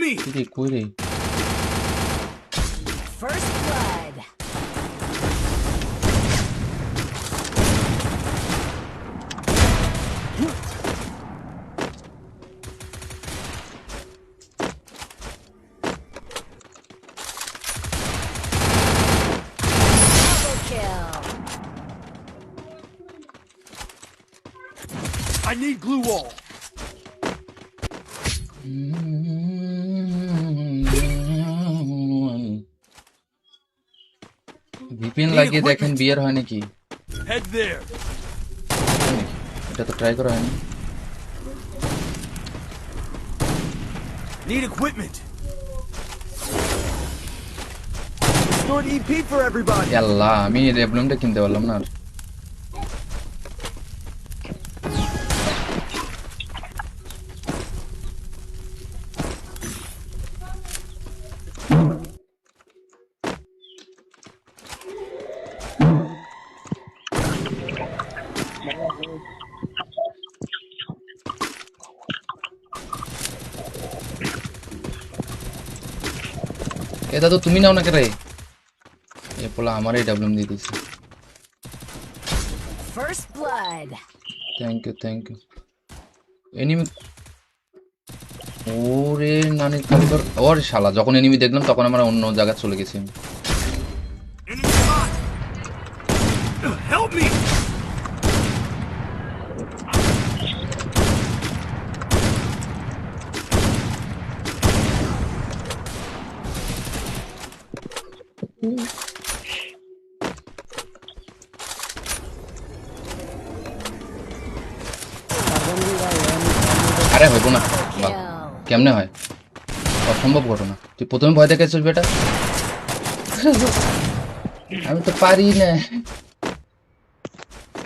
me! কি কই রে? First blood. Double kill. I need glue wall. VPN লাগিয়ে দেখেন বিয়ার হয় নাকি? Head there. এটা তো ট্রাই করা হয়নি। Need equipment. Stored EP for everybody. আল্লাহ, আমি রেবলুমটা কিনতে পারলাম না আর। এ দাদু তুমি নাও না কে রে? এ পোলা আমারই ডাবলুম দিয়ে দিছে। First blood. Thank you. Enemy ওরে নানি কালকর ওরে শালা, যখন এনিমি দেখলাম তখন আমরা অন্য জায়গায় চলে গেছি। Enemy spot. Help me. আরে হইব না, Kill. কেমনে হয়? অসম্ভব ঘটনা। তুই প্রথমে ভয় দেখাচ্ছিস বেটা। আমি তো পারি না।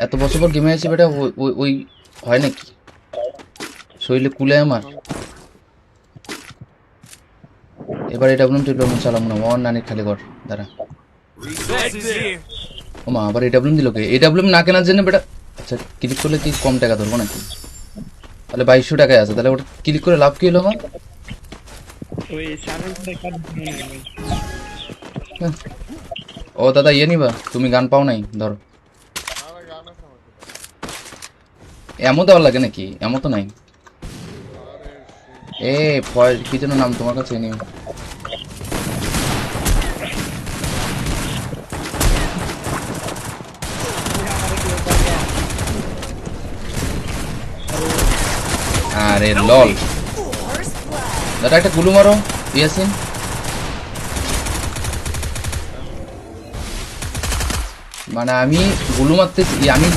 এত বছর পর গেমে আছি বেটা, ওই হয় নাকি? শরীরে কুলে আমার। এবার এটা বলুন টিপ্লম চালাম না, ওর নানির খালি ঘর দাঁড়া। Resources here. ও মা, আবার এডাব্লুম দিল কে? এডাব্লুম না কেনার জন্য বেটা। আচ্ছা, ক্লিক করলে কি কম টাকা ধরবো নাকি? তাহলে 2200 টাকায় আছে, তাহলে ওটা ক্লিক করে লাভ কি হলো আমার? ও দাদা ইয়ে নিবা? তুমি গান পাও নাই? ধরো। এমন দেওয়ার লাগে নাকি? এমন তো নাই। এ কি যেন নাম তোমার কাছে নিও। আরে লল First blood. দাদা, একটা গুলু মারো ইয়াসিন। মানে আমি গুলু মারতেছি, আমি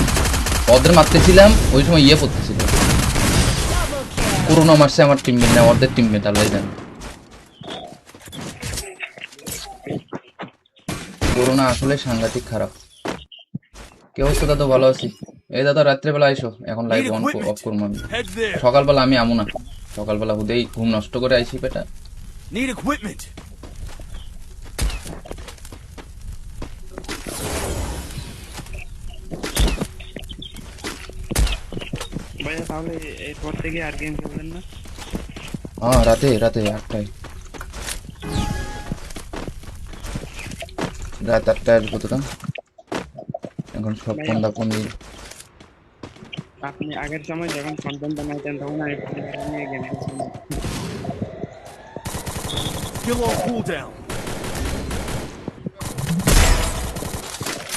ওদের মারতেছিলাম, ওই সময় ইয়ে পড়তেছিল। Double kill. করোনা মারছে আমার টিমমেট, না ওদের টিমমেট, আল্লাহ জানে। করোনা আসলে সাংঘাতিক খারাপ। কে অবস্থা দাদা? ভালো আছি। এই দাদা রাত্রেবেলা আইসো, এখন লাইভ অন অফ করবো আমি। Head there. সকালবেলা আমি আমু না, সকালবেলা হুদেই ঘুম নষ্ট করে আইসি বেটা। Need equipment. ভাইয়া তাহলে এরপর থেকে আর গেম খেলবেন না? হ্যাঁ, রাতে 8টায়, রাত 8টায় আসবো তো। এখন সব ফোন আপনি আগের সময় যখন কন্টেন্ট বানাইতেন তখন আমি নিয়ে গেম খেলছিলাম। Kill all cooldown.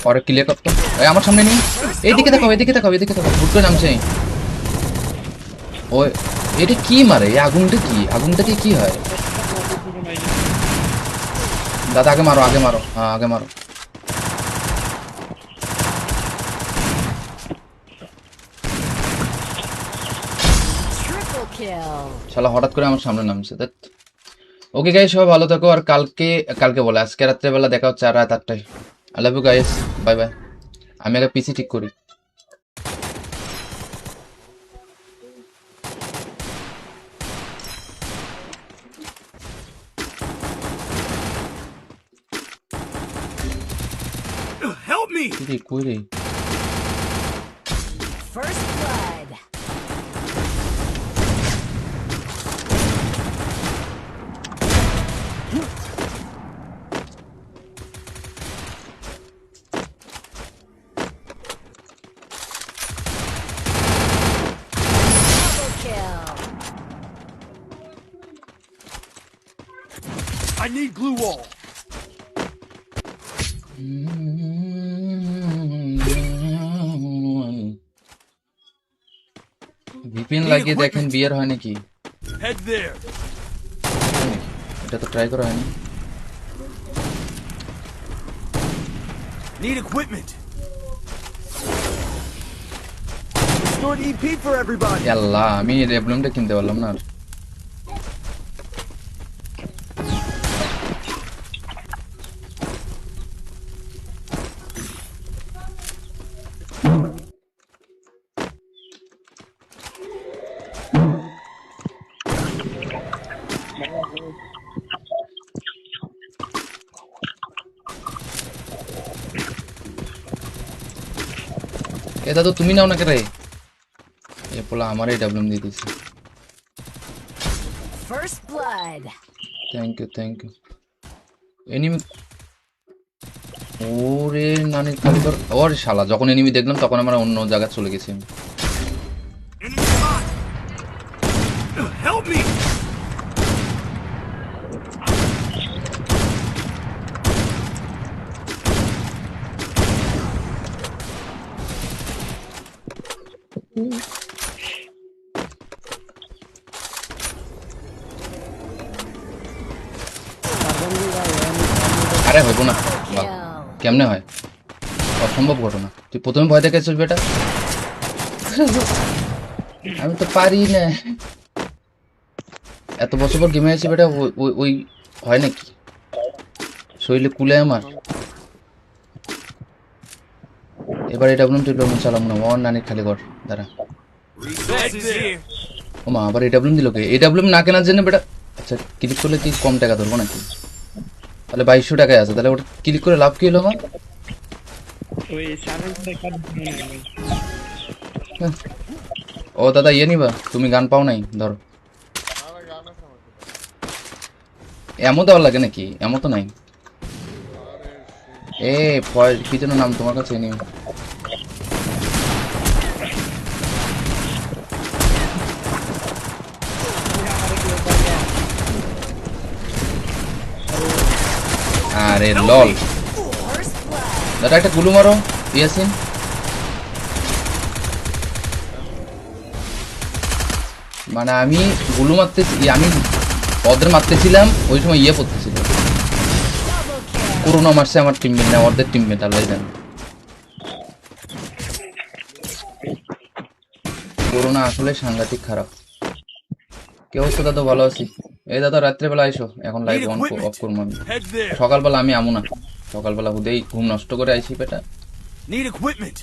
পরে ক্লিয়ার করতো। এই আমার সামনে নেই, এইদিকে দেখাও, হুট করে নামছে। ওই এটা কি মারে? এই আগুনটাকে কি হয়? দাদা আগে মারো, হ্যাঁ আগে মারো। Triple kill. শালা হঠাৎ করে আমার সামনে নামছে। ওকে গাইস, সবাই ভালো থাকো। আর কালকে বলে আজকে রাত্রেবেলা দেখা হচ্ছে রাত 8টায়। I love you guys, bye bye. আমি আগে পিসি ঠিক করি। Help me. কই রে? First blood. I need glue wall. VPN লাগিয়ে দেখেন বিয়ার হয় নাকি? Head there. এটা তো ট্রাই করা হয়নি। Need equipment. Stored EP for everybody. আল্লাহ, আমি রেবলুমটা কিনতে পারলাম না আর। এ দাদু তুমি নাও না কে রে? এ পোলা আমার এই ডাবলুম দিয়ে দিছে। First blood. Thank you. Enemy, ওরে নানি কালিকর, ওরে শালা, যখন এনিমি দেখলাম তখন আমরা অন্য জায়গায় চলে গেছি। Enemy spot. Help me. আরে হইব না, Kill. কেমনে হয়? অসম্ভব ঘটনা। তুই প্রথমে ভয় দেখাইছিস বেটা। আমি তো পারি না, এত বছর পর গেমে আছি বেটা। ওই হয় নাকি? শরীরে কুলে আমার। এবার এটা বলুন, তুই ডাবলুম চালাম না, আমার নানির খালি ঘর দাঁড়া। Resources here. ও মা, আবার এই ডাবলুম দিল কে? এই ডাবলুম না কেনার জন্য বেটা। আচ্ছা, ক্লিক করলে কি কম টাকা ধরবো নাকি? তাহলে 2200 টাকায় আছে, তাহলে ওটা ক্লিক করে লাভ কি হলো আমার? ওই সাইলেন্সে কাট দিয়ে না। ও দাদা ইয়ে নিবা? তুমি গান পাও নাই? ধরো। এমন দেওয়ার লাগে নাকি? এমন তো নাই। এ কি যেন নাম তোমার কাছে নিও। আরে লল, First blood. দাদা একটা গুলু মারো ইয়াসিন। মানে আমি গুলু মারতেছি, আমি ওদের মারতেছিলাম, ওই সময় ইয়ে পড়তেছিল। Double kill. করোনা মারছে আমার টিমমেট, না ওদের টিমমেট, আল্লাহ জানে। করোনা আসলে সাংঘাতিক খারাপ। কি অবস্থা দাদা? ভালো আছি। এই দাদা রাত্রেবেলা আইসো, এখন live Need on equipment. Of করবো আমি। Head there. সকালবেলা আমি আমু না, সকালবেলা হুদেই ঘুম নষ্ট করে আইসি বেটা। Need equipment.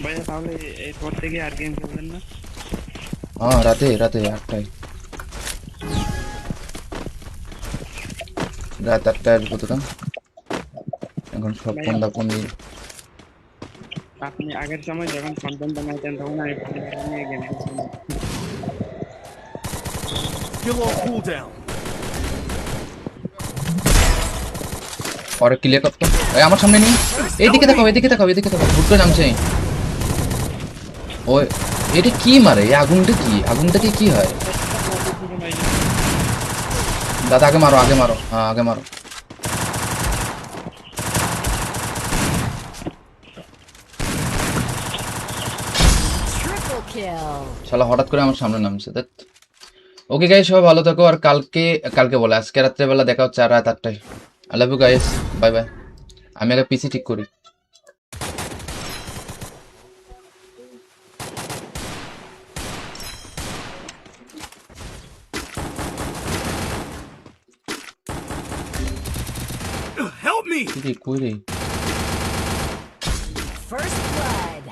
ভাইয়া তাহলে এরপর থেকে আর গেম খেলবেন না? হ্যাঁ, রাতে 8টায়, রাত 8টায় আসবো তো। এখন সব ফোনটা ফোন দিয়ে। আপনি আগের সময় যখন কন্টেন্ট বানাইতেন তখন আমি পরিবার নিয়ে গেম খেলতাম। Skill on cooldown. পরে ক্লিয়ার করতো। এই আমার সামনে নেই, এইদিকে দেখো, এদিকে দেখো, হুট করে নামছে। ওই এটা কি মারে? এই আগুনটা কি? আগুনটাকে কি হয়? দাদা আগে মারো, হ্যাঁ আগে মারো। Triple kill. শালা হঠাৎ করে আমার সামনে নামছে। ওকে গাইস, সবাই ভালো থাকো। আর কালকে বলে আজকে রাত্রেবেলা দেখা হচ্ছে আর রাত 8টায়। I love you guys, bye bye. আমি আগে পিসি ঠিক করি। Help me. কই রে? First blood.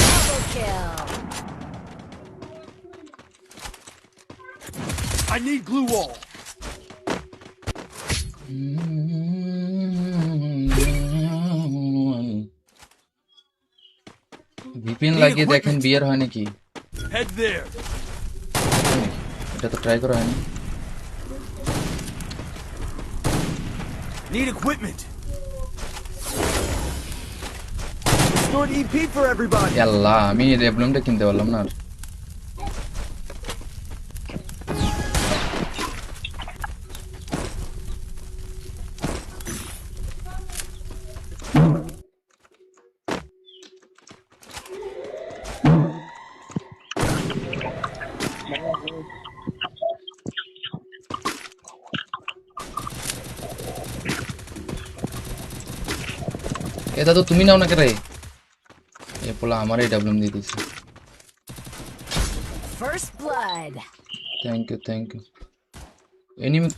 Double kill. I need glue wall. VPN লাগিয়ে দেখেন বিয়ার হয় নাকি? Head there. এটা তো ট্রাই করা হয়নি। Need equipment. Restored EP for everybody. আল্লাহ, আমি রেবলুমটা কিনতে পারলাম না আর। এ দাদু তুমি নাও না কে রে? এ পোলা আমারই ডাবলুম দিয়ে দিছে। First blood. Thank you. Enemy,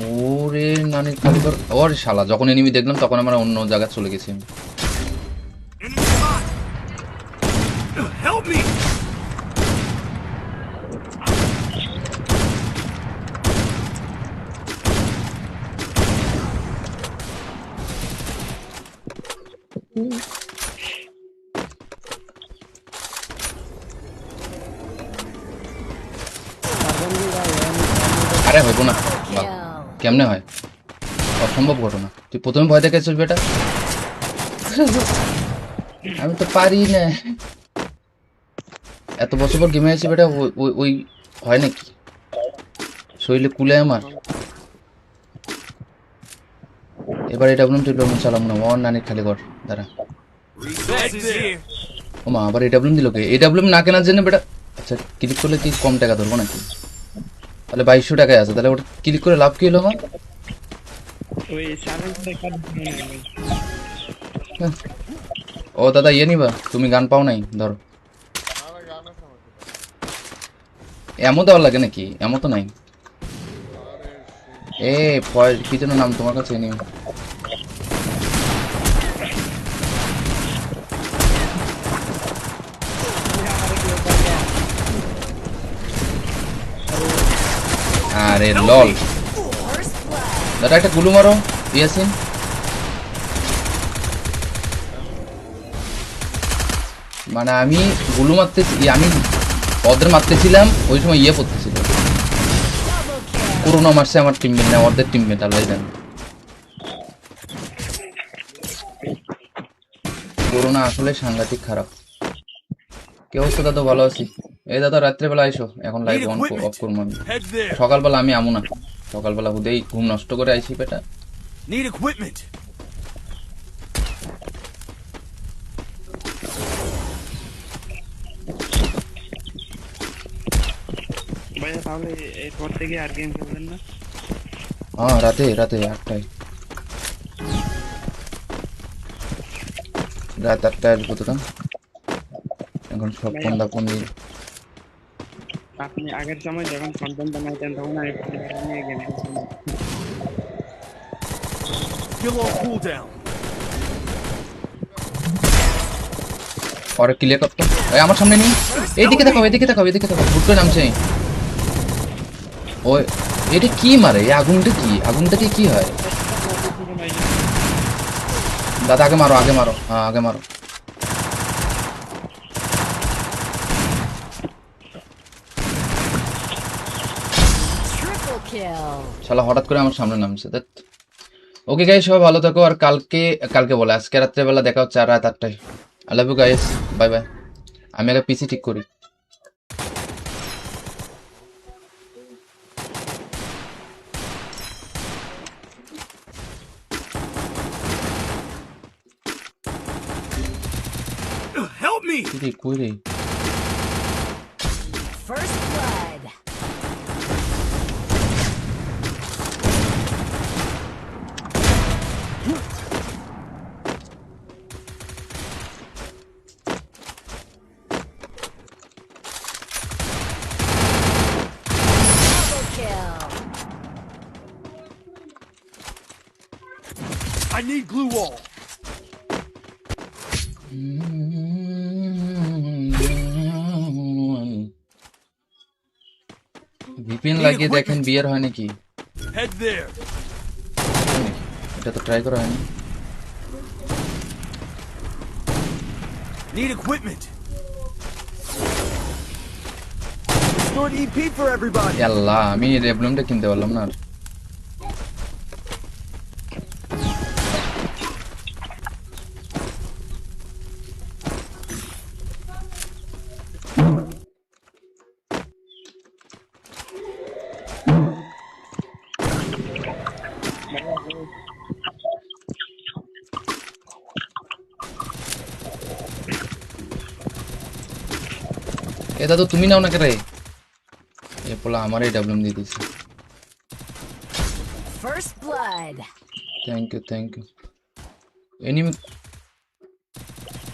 ওরে নানি খালি কর। ওরে শালা, যখন এনিমি দেখলাম তখন আমরা অন্য জায়গায় চলে গেছি। Enemy spot. Help me. আরে হইব না, বাহ, Kill. কেমনে হয়? অসম্ভব ঘটনা। তুই প্রথমে ভয় দেখাইছিস বেটা। আমি তো পারি না। এত বছর পর গেমে আছি বেটা, ওই হয় নাকি? শরীরে কুলে আমার। এবার এটা বললাম তুই চালাম না, ওর নানির খালি কর দাঁড়া। Resources here. ও মা, আবার এডাব্লিউএম দিল কে? এডাব্লিউএম না কেনার জন্য বেটা। আচ্ছা, ক্লিক করলে কি কম টাকা ধরবো নাকি? তাহলে 2200 টাকায় আছে, তাহলে ওটা ক্লিক করে লাভ কি হলো আমার? ওই সাইলেন্সার কাট দিয়ে হ্যাঁ। ও দাদা ইয়ে নিবা? তুমি গান পাও নাই? ধরো। এমন দেওয়ার লাগে নাকি? এমন তো নাই। এ কি যেন নাম তোমার কাছে নিও। আরে লল, First blood. দাদা একটা গুলু মারো ইয়াসিন। মানে আমি গুলু মারতেছি, আমি ওদের মারতেছিলাম, ওই সময় ইয়ে পড়তেছিল। Double kill. করোনা মারছে আমার টিমমেট, না ওদের টিমমেট, আল্লাহ জানে। করোনা আসলে সাংঘাতিক খারাপ। কে অবস্থা দাদা? ভালো আছি। এই দাদা রাত্রেবেলা আইসো, এখন লাইভ অন অফ করবো আমি। Head there. সকালবেলা আমি আমু না, সকালবেলা হুদেই ঘুম নষ্ট করে আইসি বেটা। Need equipment. ভাইয়া তাহলে এরপর থেকে আর গেম খেলবেন না? হ্যাঁ, রাতে 8টায়, রাত 8টায় আসবো তোরা। এখন সব ফোনটা কমে। আপনি আগের সময় যখন কন্টেন্ট বানাইতেন তখন আমি নিয়ে গেম খেলতাম। Skill on cooldown. পরে ক্লিয়ার করতো। এই আমার সামনে নেই, এইদিকে দেখো, এদিকে দেখো, হুট করে নামছে। ওই এটা কি মারে? এই আগুনটা কি হয়? দাদা আগে মারো, হ্যাঁ আগে মারো। Triple kill. শালা হঠাৎ করে আমার সামনে নামছে। ওকে গাইস, সবাই ভালো থাকো। আর কালকে বলে আজকে রাত্রেবেলা দেখা হচ্ছে, আর রাত 8টায়। I love you guys, bye bye. আমি আগে পিসি ঠিক করি। Help me. কই রে? First blood. Double kill. I need glue wall. VPN লাগিয়ে দেখেন বিয়ার হয় নাকি? Head there. এটা তো ট্রাই করা হয়নি। Need equipment. Stored EP for everybody. আল্লাহ আমি রেবলুমটা কিনতে পারলাম না আর। এ দাদু তুমি নাও না কে রে? এ পোলা আমার এই ডাবলুম দিয়ে দিছে। First blood. Thank you enemy.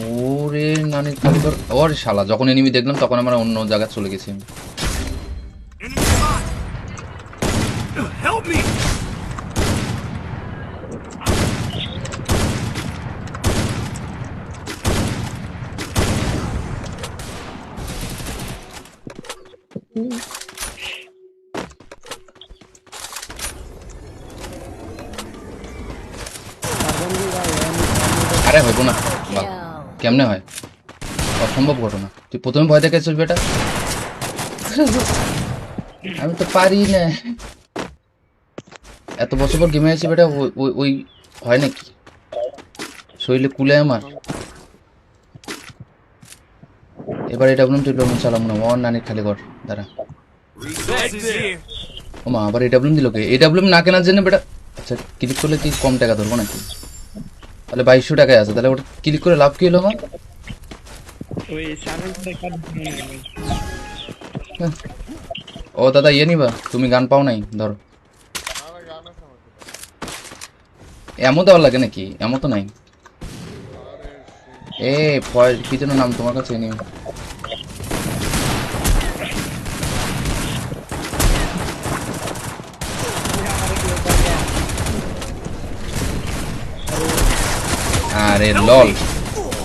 ওরে নানি কালকর ওরে শালা, যখন এনিমি দেখলাম তখন আমরা অন্য জায়গায় চলে গেছি। Enemy spot. Help me. আরে হইব না, Kill. কেমনে হয়? অসম্ভব ঘটনা। তুই প্রথমে ভয় দেখেছিস বেটা? আমি তো পারি না। এত বছর পর গেমে আছি বেটা, ওই হয় নাকি? শরীরে কুলে আমার। এবার এটা বলুন, তুই লোন চালাম না, ওর নানির খালি কর দাঁড়া। Resources here. ও মা, আবার এটা বলুন দিল কে? এটা বলুন না কেনার জন্য বেটা। আচ্ছা ক্লিক করলে কি কম টাকা ধরবো নাকি? তাহলে 2200 টাকায় আছে, তাহলে ওটা ক্লিক করে লাভ কি হলো আমার? ওই সাইলেন্সটা কাট দিয়ে ভাই। ও দাদা ইয়ে নিবা, তুমি গান পাও নাই? ধরো। এমন দেওয়ার লাগে নাকি? এমন তো নাই। এ কি যেন নাম তোমার কাছে নিও। আরে লল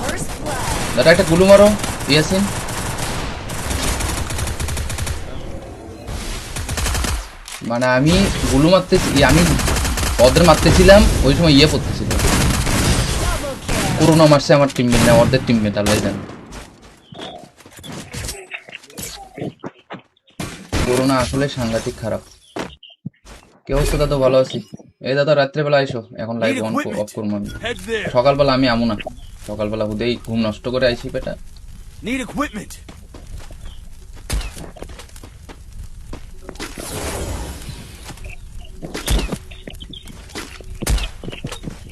First blood. দাদা, একটা গুলু মারো ইয়াসিন। মানে আমি গুলু মারতেছি, আমি ওদের মারতেছিলাম, ওই সময় ইয়ে পড়তেছিল। Double kill. করোনা মারছে আমার টিমমেট না, ওদের টিমমেট আল্লাহ জানে। করোনা আসলে সাংঘাতিক খারাপ। কে অবস্থা দাদা? ভালো আছি। এই দাদা রাত্রেবেলা আইসো, এখন লাইভ অন অফ করবো আমি। Head there. সকালবেলা আমি আমু না, সকালবেলা হুদেই ঘুম নষ্ট করে আইসি বেটা। Need equipment.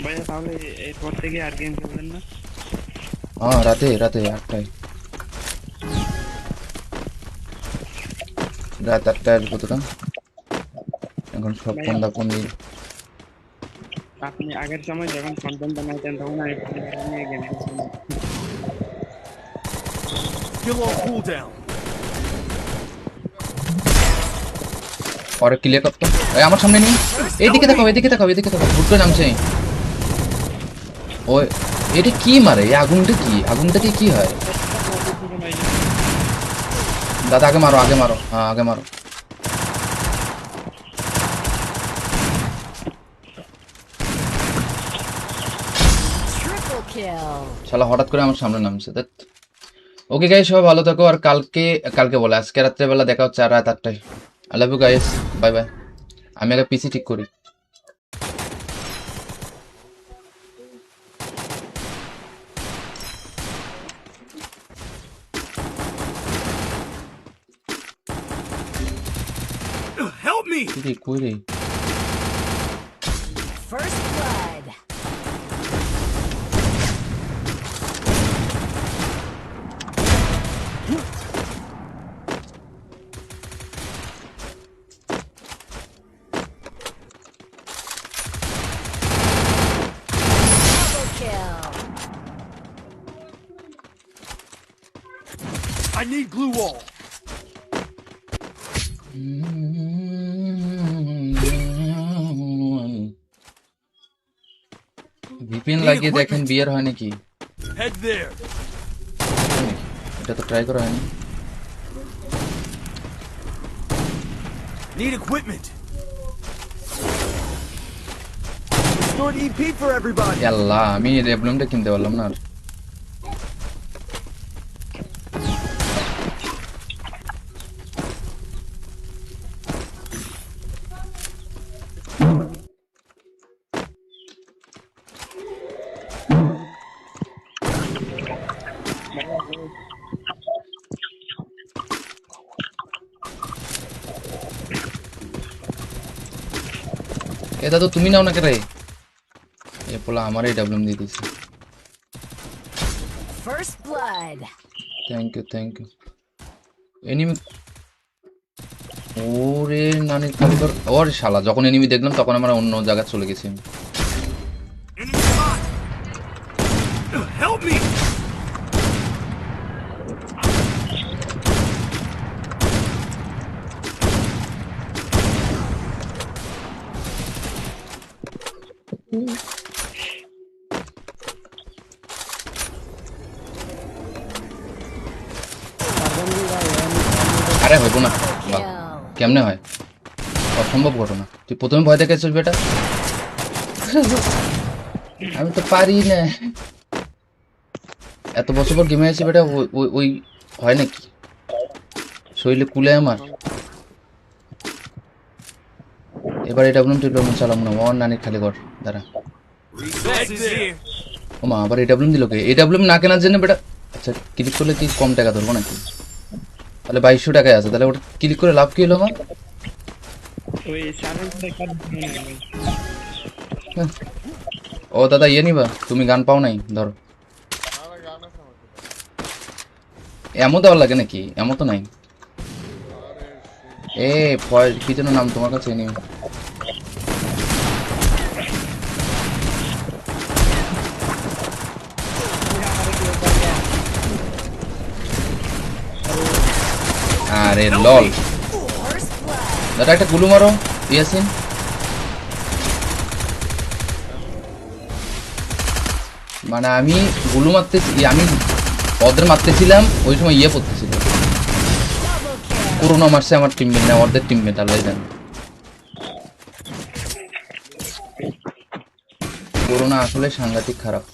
ভাইয়া তাহলে এরপর থেকে আর গেম খেলবেন না? হ্যাঁ রাতে 8টায়, রাত 8টায় আসবো তো। এখন সব ফোনদা ফোন দিয়ে। আপনি আগের সময় যখন কন্টেন্ট বানাইতেন তখন আমি পরিবার নিয়ে গেম খেলছিলাম। Skill on cooldown. পরে ক্লিয়ার করতো। এই আমার সামনে নেই, এইদিকে দেখো, এদিকে দেখো, হুট করে নামছে। ওই এটা কি মারে? এই আগুনটা কি? আগুনটাকে কি হয়? দাদা আগে মারো, হ্যাঁ আগে মারো। Triple kill. শালা হঠাৎ করে আমার সামনে নামছে। ওকে গাইস, সবাই ভালো থাকো। আর কালকে বলে আজকে রাত্রেবেলা দেখা হচ্ছে আর রাত 8টায়। I love you guys, bye bye. আমি আগে পিসি ঠিক করি। Help me. কই রে? First blood. Double kill. I need glue wall. VPN লাগিয়ে দেখেন বিয়ার হয় নাকি? Head there. এটা তো ট্রাই করা হয়নি। Need equipment. Stored EP for everybody. আল্লাহ আমি রেবলুমটা কিনতে পারলাম না আর। এ দাদু তুমি নাও না কে রে এ পোলা আমার এই ডাবলুম দিয়ে দিছে First blood. Thank you enemy ওরে নানি কালিকর ওরে শালা যখন এনিমি দেখলাম তখন আমরা অন্য জায়গায় চলে গেছি Enemy spot! Help me! আরে হইব না বাহ, Kill. কেমনে হয় অসম্ভব ঘটনা তুই প্রথমে ভয় দেখাচ্ছিস বেটা আমি তো পারি না এত বছর পর গেমে আছি বেটা ওই হয় নাকি শরীরে কুলে আমার এবার এটা বলুন তুই লোন চালাম না আমার নানির খালি ঘর দাঁড়া Resources here. ও মা আবার এটা বলুন দিল কে এটা বলুন না কেনার জন্য বেটা আচ্ছা ক্লিক করলে কি কম টাকা ধরবো নাকি তাহলে 2200 টাকায় আছে তাহলে ওটা ক্লিক করে লাভ কি হলো আমার ওই সারেন্সটা কাট দিন হ্যাঁ। ও দাদা ইয়ে নিবা তুমি গান পাও নাই ধরো এমন দেওয়ার লাগে নাকি এমন তো নাই এ ভয় কি যেন নাম তোমার কাছে নিও আরে লল First blood. দাদা একটা গুলু মারো ইয়াসিন মানে আমি গুলু মারতেছি আমি ওদের মারতেছিলাম ওই সময় ইয়ে পড়তেছিল Double kill. করোনা মারছে আমার টিমমেট না ওদের টিমমেট আল্লাহ জানে করোনা আসলে সাংঘাতিক খারাপ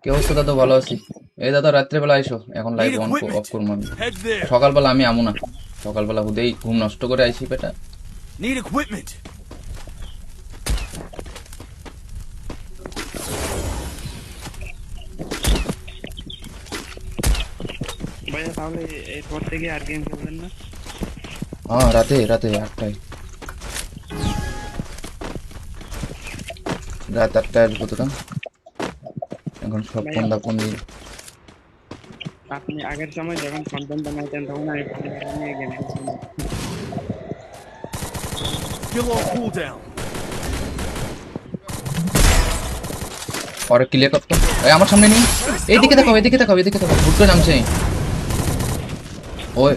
কি অবস্থা দাদা ভালো আছি এই দাদা রাত্রেবেলা আইসো এখন লাইভ অন অফ করবো আমি Head there. সকালবেলা আমি আমু না সকালবেলা হুদেই ঘুম নষ্ট করে আইসি বেটা Need equipment. ভাইয়া তাহলে এরপর থেকে আর গেম খেলবেন না হ্যাঁ রাতে 8টায় রাত 8টায় আসবো তো এখন সব ফোনটা ফোন দিয়ে আপনি আগের সময় যখন কন্টেন্ট বানাইতেন তখন আমি নিয়ে গেম খেলছিলাম Still on cooldown. পরে ক্লিয়ার করতো এই আমার সামনে নেই এইদিকে দেখো হুট করে নামছে ওই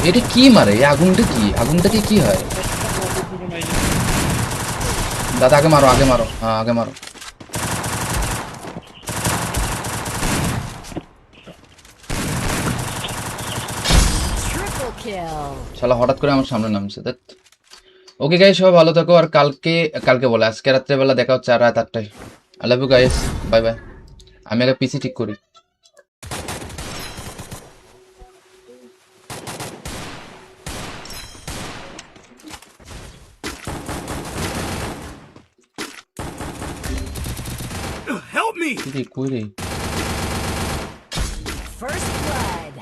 এটা কি মারে এই আগুনটা কি হয় দাদা আগে মারো হ্যাঁ আগে মারো Triple kill. শালা হঠাৎ করে আমার সামনে নামছে দেখ ওকে গাইস সবাই ভালো থাকো আর কালকে বলে আজকে রাত্রেবেলা দেখা হচ্ছে আর রাত 8টায় I love you guys bye bye আমি আগে পিসি ঠিক করি Help me! কই রে First blood.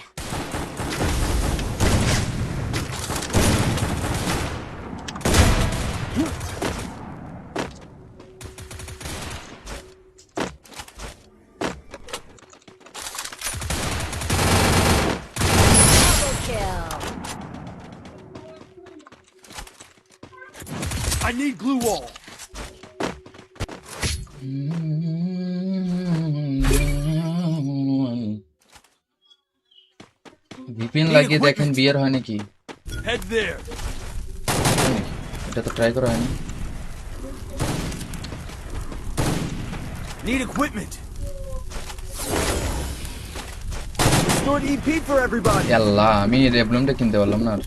Double kill. I need glue wall. VPN লাগিয়ে দেখেন বিয়ার হয় নাকি Head there. এটা তো ট্রাই করা হয়নি Need equipment. Restored EP for everybody. আল্লাহ আমি রেবলমটা কিনতে পারলাম না আর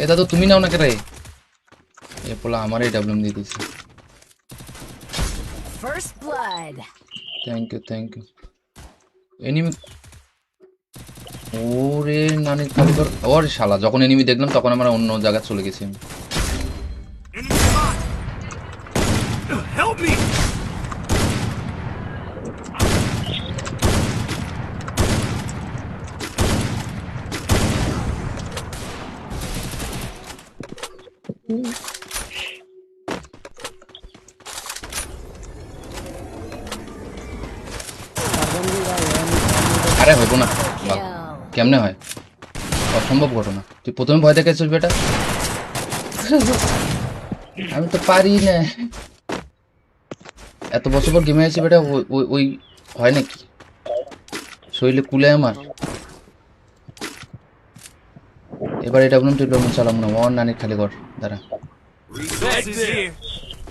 এ দাদু তুমি নাও না কে রে এ পোলা আমার এই ডাবলুম দিয়ে দিছে First blood. Thank you enemy ওরে নানি খালি কর ওরে শালা যখন এনিমি দেখলাম তখন আমরা অন্য জায়গায় চলে গেছি আমি। Enemy spot! Help me! আরে হইব না বাহ, Kill. কেমনে হয় অসম্ভব ঘটনা তুই প্রথমে ভয় দেখাইছিস বেটা আমি তো পারি না এত বছর পর গেমে আছি বেটা ওই হয় নাকি শরীরে কুলে আমার এবার এটা বললাম তুই চালাম না ওর নানির খালি কর দাঁড়া Resources here.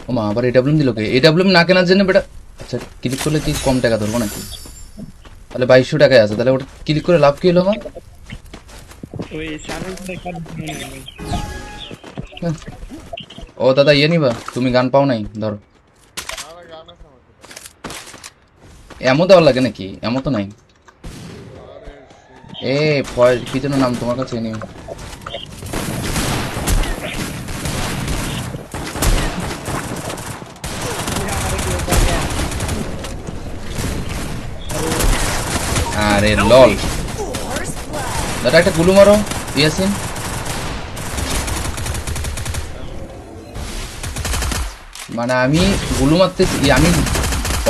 ও মা আবার এডাব্লিউএম দিল কে এডাব্লিউএম না কেনার জন্য বেটা আচ্ছা ক্লিক করলে কি কম টাকা ধরবো নাকি তাহলে 2200 টাকায় আছে তাহলে ওটা ক্লিক করে লাভ কি হলো আমার ওই সাইলেন্সার কাট দিয়ে হ্যাঁ। ও দাদা ইয়ে নিবা তুমি গান পাও নাই ধরো এমন দেওয়ার লাগে নাকি এমন তো নাই এ কি যেন নাম তোমার কাছে নিও আরে লল First blood. দাদা একটা গুলু মারো ইয়াসিন মানে আমি গুলু মারতেছি আমি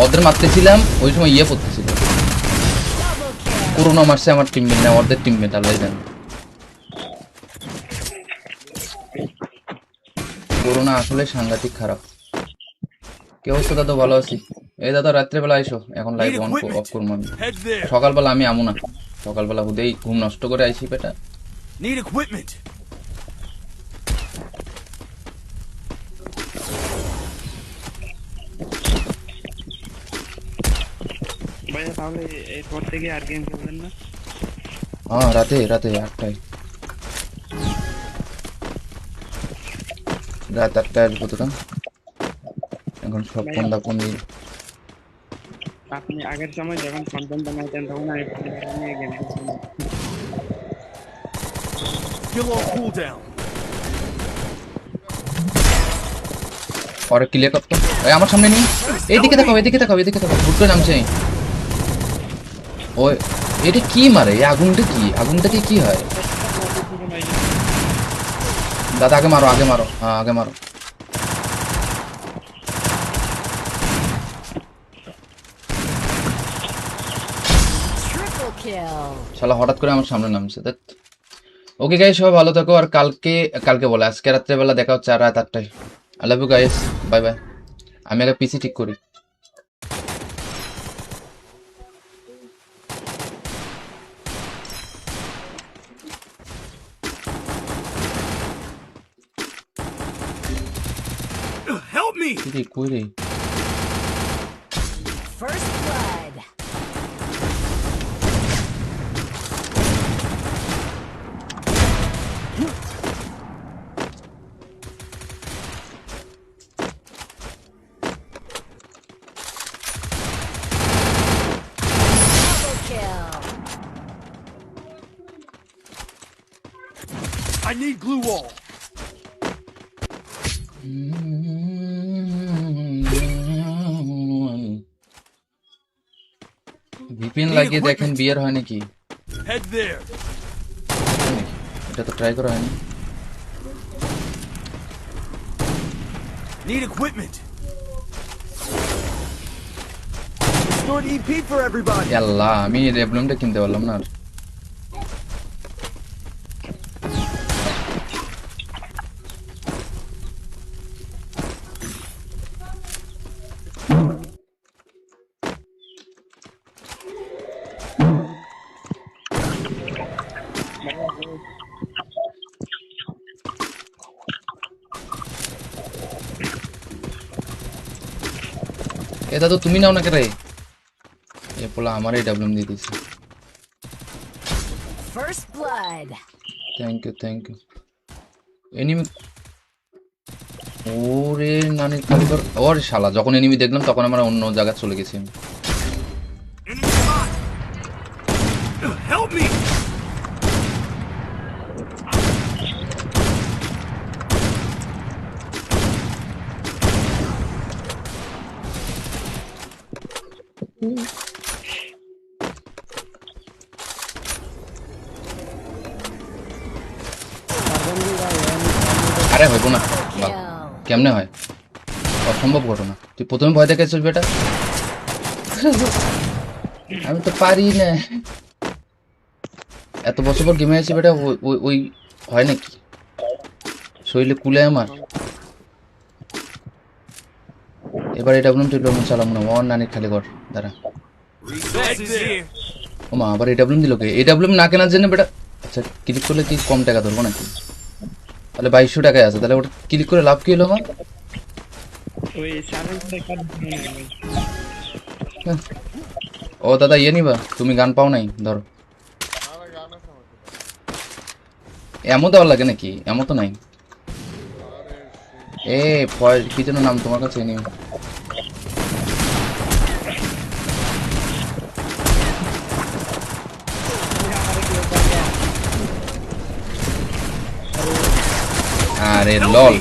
ওদের মারতেছিলাম ওই সময় ইয়ে পড়তেছিল Double kill. করোনা মারছে আমার টিমমেট না ওদের টিমমেট আল্লাহ জানে করোনা আসলে সাংঘাতিক খারাপ কি অবস্থা দাদা ভালো আছি এই দাদা রাত্রেবেলা আইসো এখন লাইভ অন অফ করবো আমি Head there. সকালবেলা আমি আমু না সকালবেলা হুদেই ঘুম নষ্ট করে আইসি বেটা Need equipment. ভাইয়া তাহলে এরপর থেকে আর গেম খেলবেন না হ্যাঁ রাতে 8টায় রাত 8টায় আসবো তো এখন সব ফোন দাপনি আপনি আগের সময় যখন কন্টেন্ট বানাইতেন তখন আমি পরিবার নিয়ে গেম খেলতাম Kill all cooldown. পরে ক্লিয়ার করতো এই আমার সামনে নেই এইদিকে তাকাও হুট করে নামছে ওই এটা কি মারে এই আগুনটাকে কি হয় দাদা আগে মারো হ্যাঁ আগে মারো Triple kill. শালা হঠাৎ করে আমার সামনে নামছে দেখ ওকে গাইস সবাই ভালো থাকো আর কালকে বলে আজকে রাত্রেবেলা দেখা হচ্ছে আর রাত 8টায় I love you guys bye bye আমি আগে পিসি ঠিক করি Help me! কি কই রে First blood. Double kill. I need glue wall. VPN লাগিয়ে দেখেন বিয়ার হয় নাকি Head there. এটা তো ট্রাই করা হয়নি Need equipment. Restored EP for everybody. আল্লাহ আমি রেবলুমটা কিনতে পারলাম না আর। এ দাদু তুমি নাও না কে রে এ পোলা আমারই ডাবলুম দিয়ে দিয়েছে First blood. Thank you enemy ওরে নানির খালি কর ওরে শালা যখন এনিমি দেখলাম তখন আমরা অন্য জায়গায় চলে গেছি আমি। Enemy spot! আরে হইব না Kill. কেমনে হয় অসম্ভব ঘটনা তুই প্রথমে ভয় দেখাচ্ছিস বেটা আমি তো পারি না এত বছর পর গেমে আছি বেটা ওই হয় নাকি শরীরে কুলে আমার এবার এটা বলুন তুই লোন চালাম না ওর নানির খালি ঘর দাঁড়া Resources here. ও মা আবার এটা বলুন দিল কে এটা বলুন না কেনার জন্য বেটা আচ্ছা ক্লিক করলে কি কম টাকা ধরবো নাকি তাহলে 2200 টাকায় আছে তাহলে ওটা ক্লিক করে লাভ কি হলো আমার ওই সারেন্স দেখা ও দাদা ইয়ে নিবা তুমি গান পাও নাই ধরো এমন দেওয়ার লাগে নাকি এমন তো নাই এ কি যেন নাম তোমার কাছে নিও আরে লল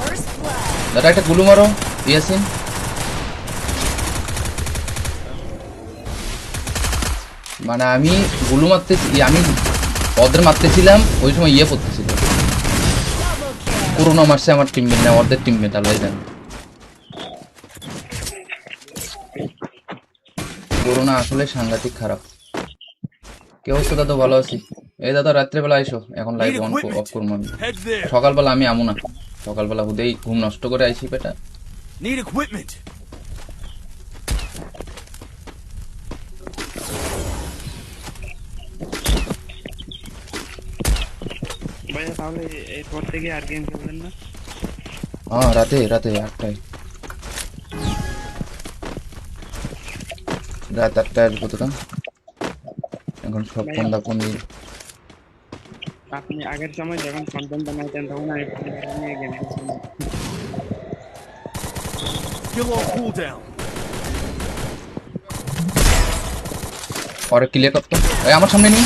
First blood. দাদা একটা গুলু মারো ইয়াসিন মানে আমি গুলু মারতেছি আমি ওদের মারতেছিলাম ওই সময় ইয়ে পড়তেছিল Double kill. করোনা মারছে আমার টিমমেট না ওদের টিমমেট আলাই দেন করোনা আসলে সাংঘাতিক খারাপ কি অবস্থা দাদা ভালো আছি এই দাদা রাত্রেবেলা আইসো এখন লাইভ অন অফ করবো আমি Head there. সকালবেলা আমি আমু না সকালবেলা হুদেই ঘুম নষ্ট করে আইসি বেটা Need equipment. ভাইয়া তাহলে এরপর থেকে আর গেম খেলবেন না? হ্যাঁ রাতে 8টায় রাত 8টায় আসবো তো এখন সব ফোনটা ফোন দিয়ে আপনি আগের সময় যখন কন্টেন্ট বানাইতেন তখন আমি নিয়ে গেম খেলছিলাম। Kill all cooldown. পরে ক্লিয়ার করতো এই আমার সামনে নেই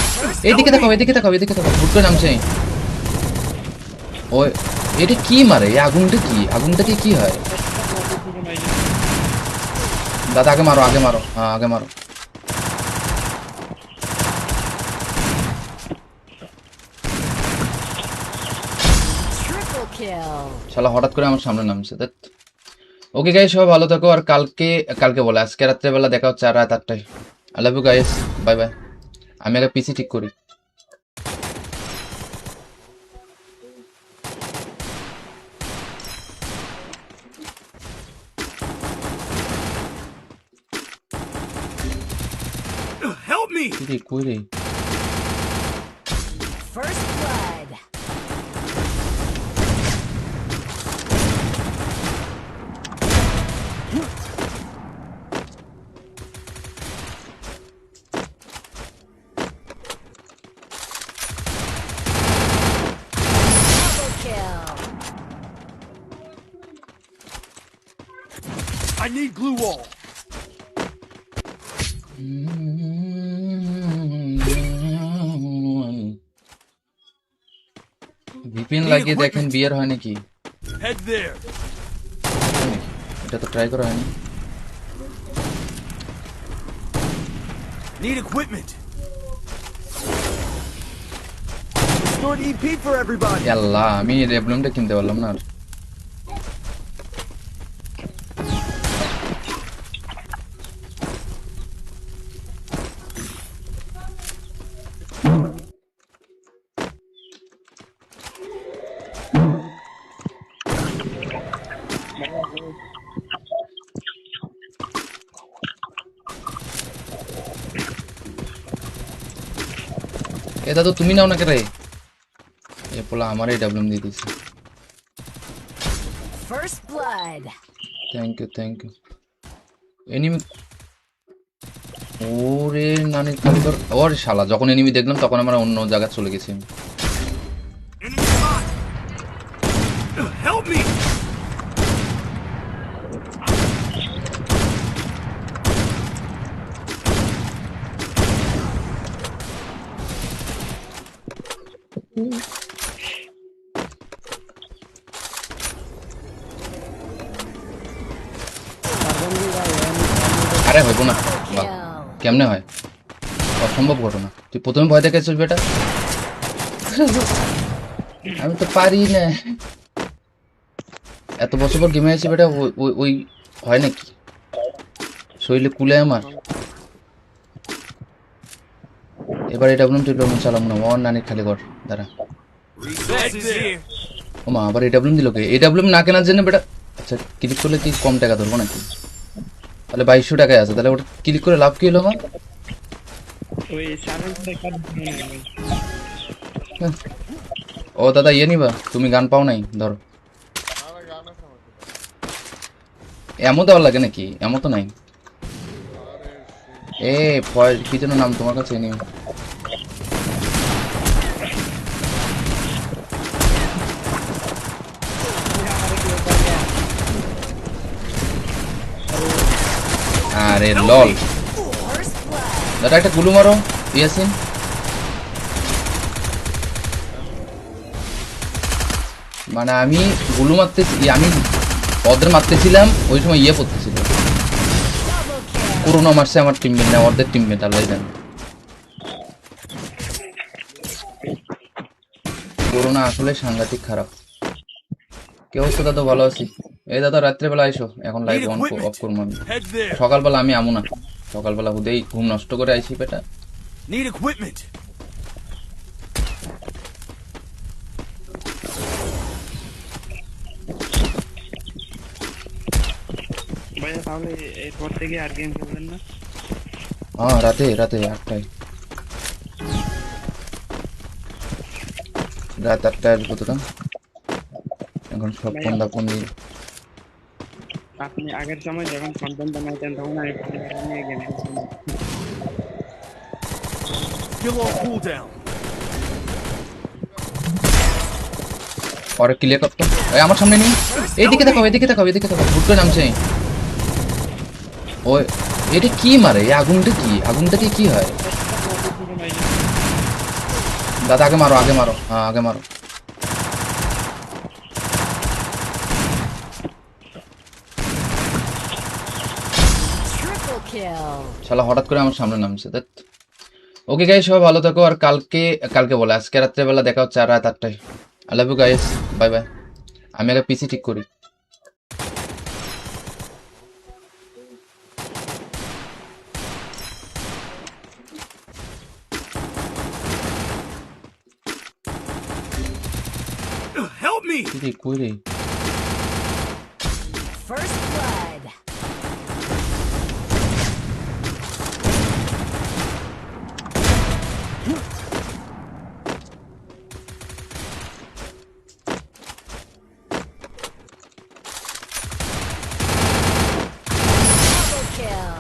এইদিকে দেখো হুট করে নামছে ওই এটা কি মারে এই আগুনটাকে কি হয় দাদা আগে মারো হ্যাঁ আগে মারো Triple kill. শালা হঠাৎ করে আমার সামনে নামছে দেখ ওকে গাইস সবাই ভালো থাকো আর কালকে বলে আজকে রাত্রেবেলা দেখা হচ্ছে আর রাত 8টায় I love you guys bye bye আমি আগে পিসি ঠিক করি Help me. কই রে First blood. Double kill. I need glue wall. VPN লাগিয়ে দেখেন বিয়ার হয় নাকি Head there. এটা তো ট্রাই করা হয়নি Need equipment. Stored EP for everybody. আল্লাহ আমি রেবলুমটা কিনতে পারলাম না আর এ দাদু তুমি নাও না কে রে এ পোলা আমারই ডাবলুম দিয়ে দিছে First blood. Thank you enemy ওরে নানি কালকর ওরে শালা যখন এনিমি দেখলাম তখন আমরা অন্য জায়গায় চলে গেছি Enemy spot. Help me. আরে হইব না বাহ, Kill. কেমনে হয়? অসম্ভব ঘটনা। তুই প্রথমে ভয় দেখাচ্ছিস বেটা। আমি তো পারি না। এত বছর পর গেমে আছি বেটা, ওই হয় নাকি? শরীরে কুলে আমার। এবার এটা বলুন তুই বলুন চালাম না, ওর নানি খালি কর দাঁড়া। Resources here. ও মা, আবার এডাব্লিউএম দিল কে? এডাব্লিউএম না কেনার জন্য বেটা। আচ্ছা, ক্লিক করলে কি কম টাকা ধরবো নাকি? তাহলে 2200 টাকায় আছে, তাহলে ওটা ক্লিক করে লাভ কি হলো আমার? ওই সাইলেন্সটা কাট দিয়ে নেবে। ও দাদা ইয়ে নিবা, তুমি গান পাও নাই ধরো। এমন দেওয়ার লাগে নাকি? এমন তো নাই। এ কি যেন নাম তোমার কাছে নিও। আরে লল First blood. দাদা, একটা গুলু মারো ইয়াসিন। মানে আমি গুলু মারতেছি, আমি ওদের মারতেছিলাম, ওই সময় ইয়ে পড়তেছিল। Double kill. করোনা মারছে আমার টিমমেট না, ওদের টিমমেট, আল্লাহ জানে। করোনা আসলে সাংঘাতিক খারাপ। কে অবস্থা দাদা? ভালো আছি। এই দাদা রাত্রেবেলা আইসো, এখন লাইভ অন অফ করবো আমি। Head there. সকালবেলা আমি আমু না, সকালবেলা হুদেই ঘুম নষ্ট করে আইসি বেটা। Need equipment. ভাইয়া তাহলে এরপর থেকে আর গেম খেলবেন না? হ্যাঁ, রাতে 8টায়, রাত 8টায় আসবো তোরা। এখন সব বন্ধা বন্ধি। আপনি আগের সময় যখন কন্টেন্ট বানাইতেন তখন আমি নিয়ে গেম খেলছিলাম। Skill on cooldown. পরে ক্লিয়ার করতো। ওই আমার সামনে নিয়ে এইদিকে দেখাও, এদিকে দেখাও, এদিকে দেখাও। ভুট করে নামছে। ওই এটা কি মারে? এই আগুনটা কি? আগুনটা কি হয়? দাদা আগে মারো, আগে মারো, হ্যাঁ আগে মারো। Triple kill. শালা হঠাৎ করে আমার সামনে নামছে। ওকে গাইস, সবাই ভালো থাকো। আর কালকে বলে আজকে রাত্রেবেলা দেখা হচ্ছে, আর রাত 8টায়। I love you guys, bye bye. আমি আগে পিসি ঠিক করি। Help me. কই রে? First blood. Double kill.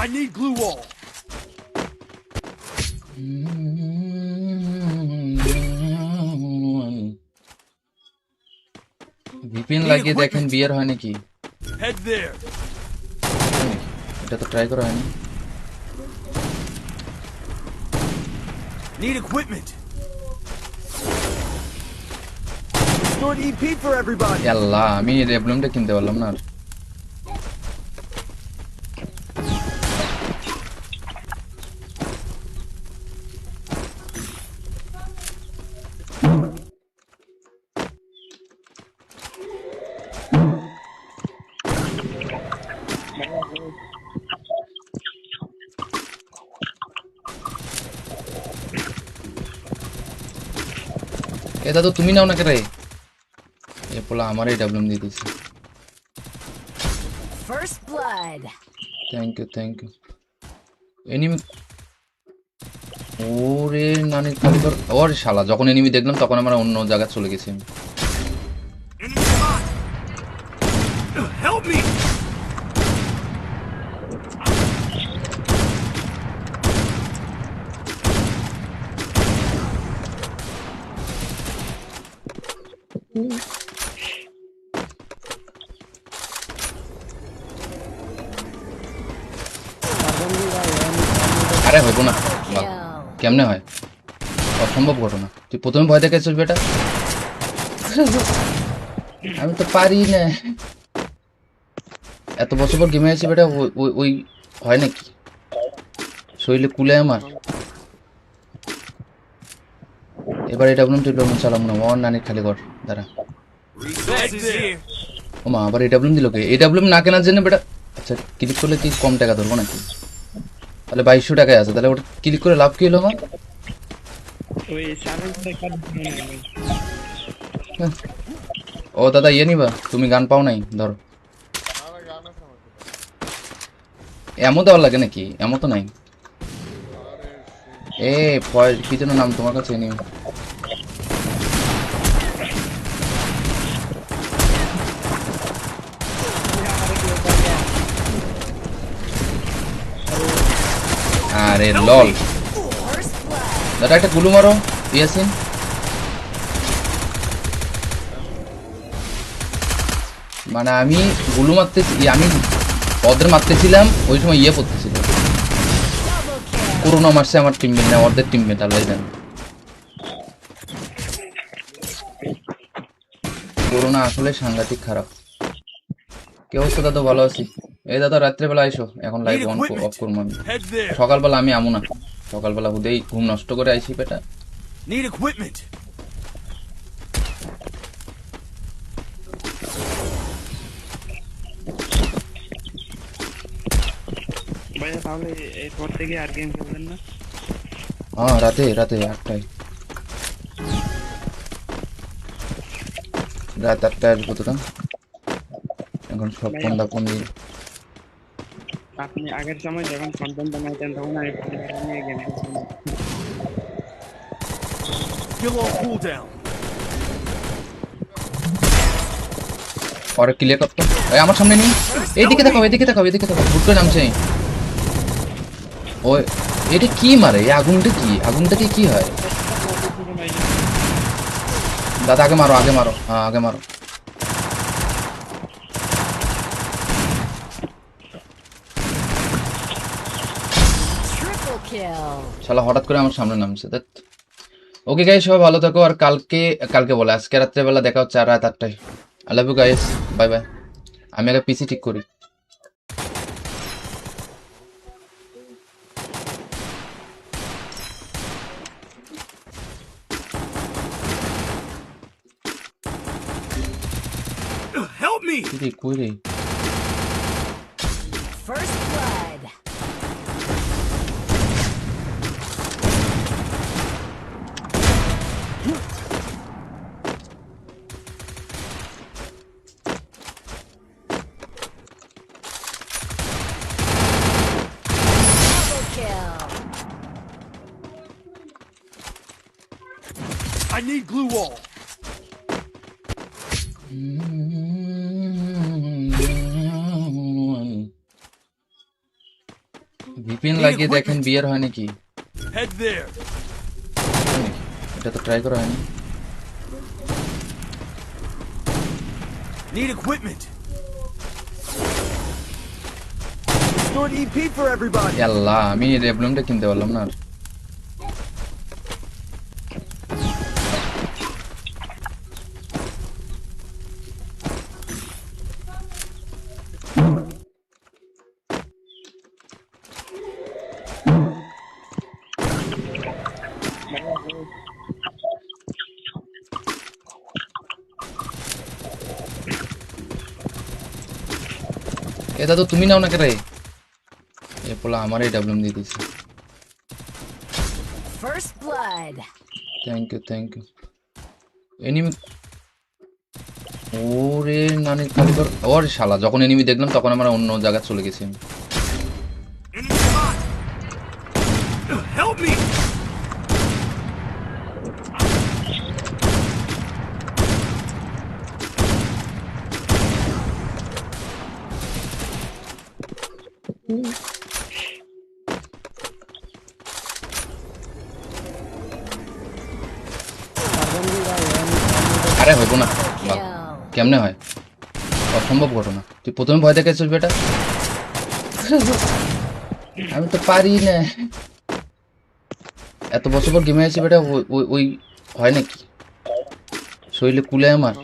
I need glue wall. VPN লাগিয়ে দেখেন বিয়ার হয় নাকি? Head there. এটা তো ট্রাই করা হয়নি। Need equipment. Restored EP for everybody. আল্লাহ, আমি রেবলমটা কিনতে পারলাম না আর। এ দাদু তুমি নাও না কে রে? এ পোলা আমারই ডাবলুম দিয়ে দিয়েছে। First blood. Thank you. Enemy, ওরে নানি খালি কর। ওরে শালা, যখন এনিমি দেখলাম তখন আমরা অন্য জায়গায় চলে গেছি। Enemy spot. Help me. আরে হইব না বাহ, Kill. কেমনে হয়? অসম্ভব ঘটনা। তুই প্রথমে ভয় দেখাচ্ছিস বেটা। আমি তো পারি না। এত বছর পর গেমে আছি বেটা, ওই হয় নাকি? শরীরে কুলে আমার। এবার এটা বলুন টিপ্লম চালাম না, আমার নানির খালি ঘর দাঁড়া। Resources here. ও মা, আবার এটা বলুন দিল কে? এটা বলুন না কেনার জন্য বেটা। আচ্ছা, ক্লিক করলে কি কম টাকা ধরবো নাকি? তাহলে 2200 টাকায় আছে, তাহলে ওটা ক্লিক করে লাভ কি হলো আমার? ওই সাইলেন্সটা কাট দিয়ে না হ্যাঁ। ও দাদা ইয়ে নিবা, তুমি গান পাও নাই, ধরো। এমন দেওয়ার লাগে নাকি? এমন তো নাই। এ কি যেন নাম তোমার কাছে নিও। আরে লল First blood. দাদা, একটা গুলু মারো ইয়াসিন। মানে আমি গুলু মারতেছি, আমি ওদের মারতেছিলাম, ওই সময় ইয়ে পড়তেছিল। Double kill. করোনা মারছে আমার টিমমেট না, ওদের টিমমেট, আল্লাহ জানে। করোনা আসলে সাংঘাতিক খারাপ। কি অবস্থা দাদা? ভালো আছি। এই দাদা রাত্রেবেলা আইসো, এখন লাইভ অন অফ করবো আমি। Head there. সকালবেলা আমি আমু না, সকালবেলা হুদেই ঘুম নষ্ট করে আইসি বেটা। Need equipment. ভাইয়া তাহলে এরপর থেকে আর গেম খেলবেন না? হ্যাঁ, রাতে 8টায়, রাত 8টায় আসবো তোরা। এখন সব ফোন দিয়ে আপনি আগের সময় যখন কন্টেন্ট বানাইতেন তখন আমি নিয়ে গেম খেলতাম। Kill all cooldown. পরে ক্লিয়ার করতো। এই আমার সামনে নেই, এইদিকে দেখাও, এদিকে দেখাও, এদিকে দেখাও, হুট করে নামছে। ওই এটা কি মারে? এই আগুনটা কি? আগুনটাকে কি হয়? দাদা আগে মারো, আগে মারো, হ্যাঁ আগে মারো। Triple kill. শালা হঠাৎ করে আমার সামনে নামছে। ওকে গাইস, সবাই ভালো থাকো। আর কালকে বলে আজকে রাত্রেবেলা দেখা হচ্ছে আর রাত 8টায়। I love you guys, bye bye. আমি আগে পিসি ঠিক করি। Help me. কই রে? First blood. Double kill. I need glue wall. VPN লাগিয়ে দেখেন বিয়ার হয় নাকি? Head there. এটা তো ট্রাই করা হয়নি। Need equipment. Stored EP for everybody. আল্লাহ, আমি রেবলুমটা কিনতে পারলাম না। এ দাদু তুমি নাও না কে রে? এ পোলা আমারই ডাবলুম দিয়ে দিয়েছে। First blood. Thank you. Enemy, ওরে নানির কারিগর। ওরে শালা, যখন এনিমি দেখলাম তখন আমরা অন্য জায়গায় চলে গেছি। Enemy spot. Help me. আরে হইব না, Kill. কেমনে হয়? অসম্ভব ঘটনা। তুই প্রথমে ভয় দেখাইছিস বেটা। আমি তো পারি না। এত বছর পর গেমে আছি বেটা, ওই হয় নাকি? শরীরে কুলে আমার।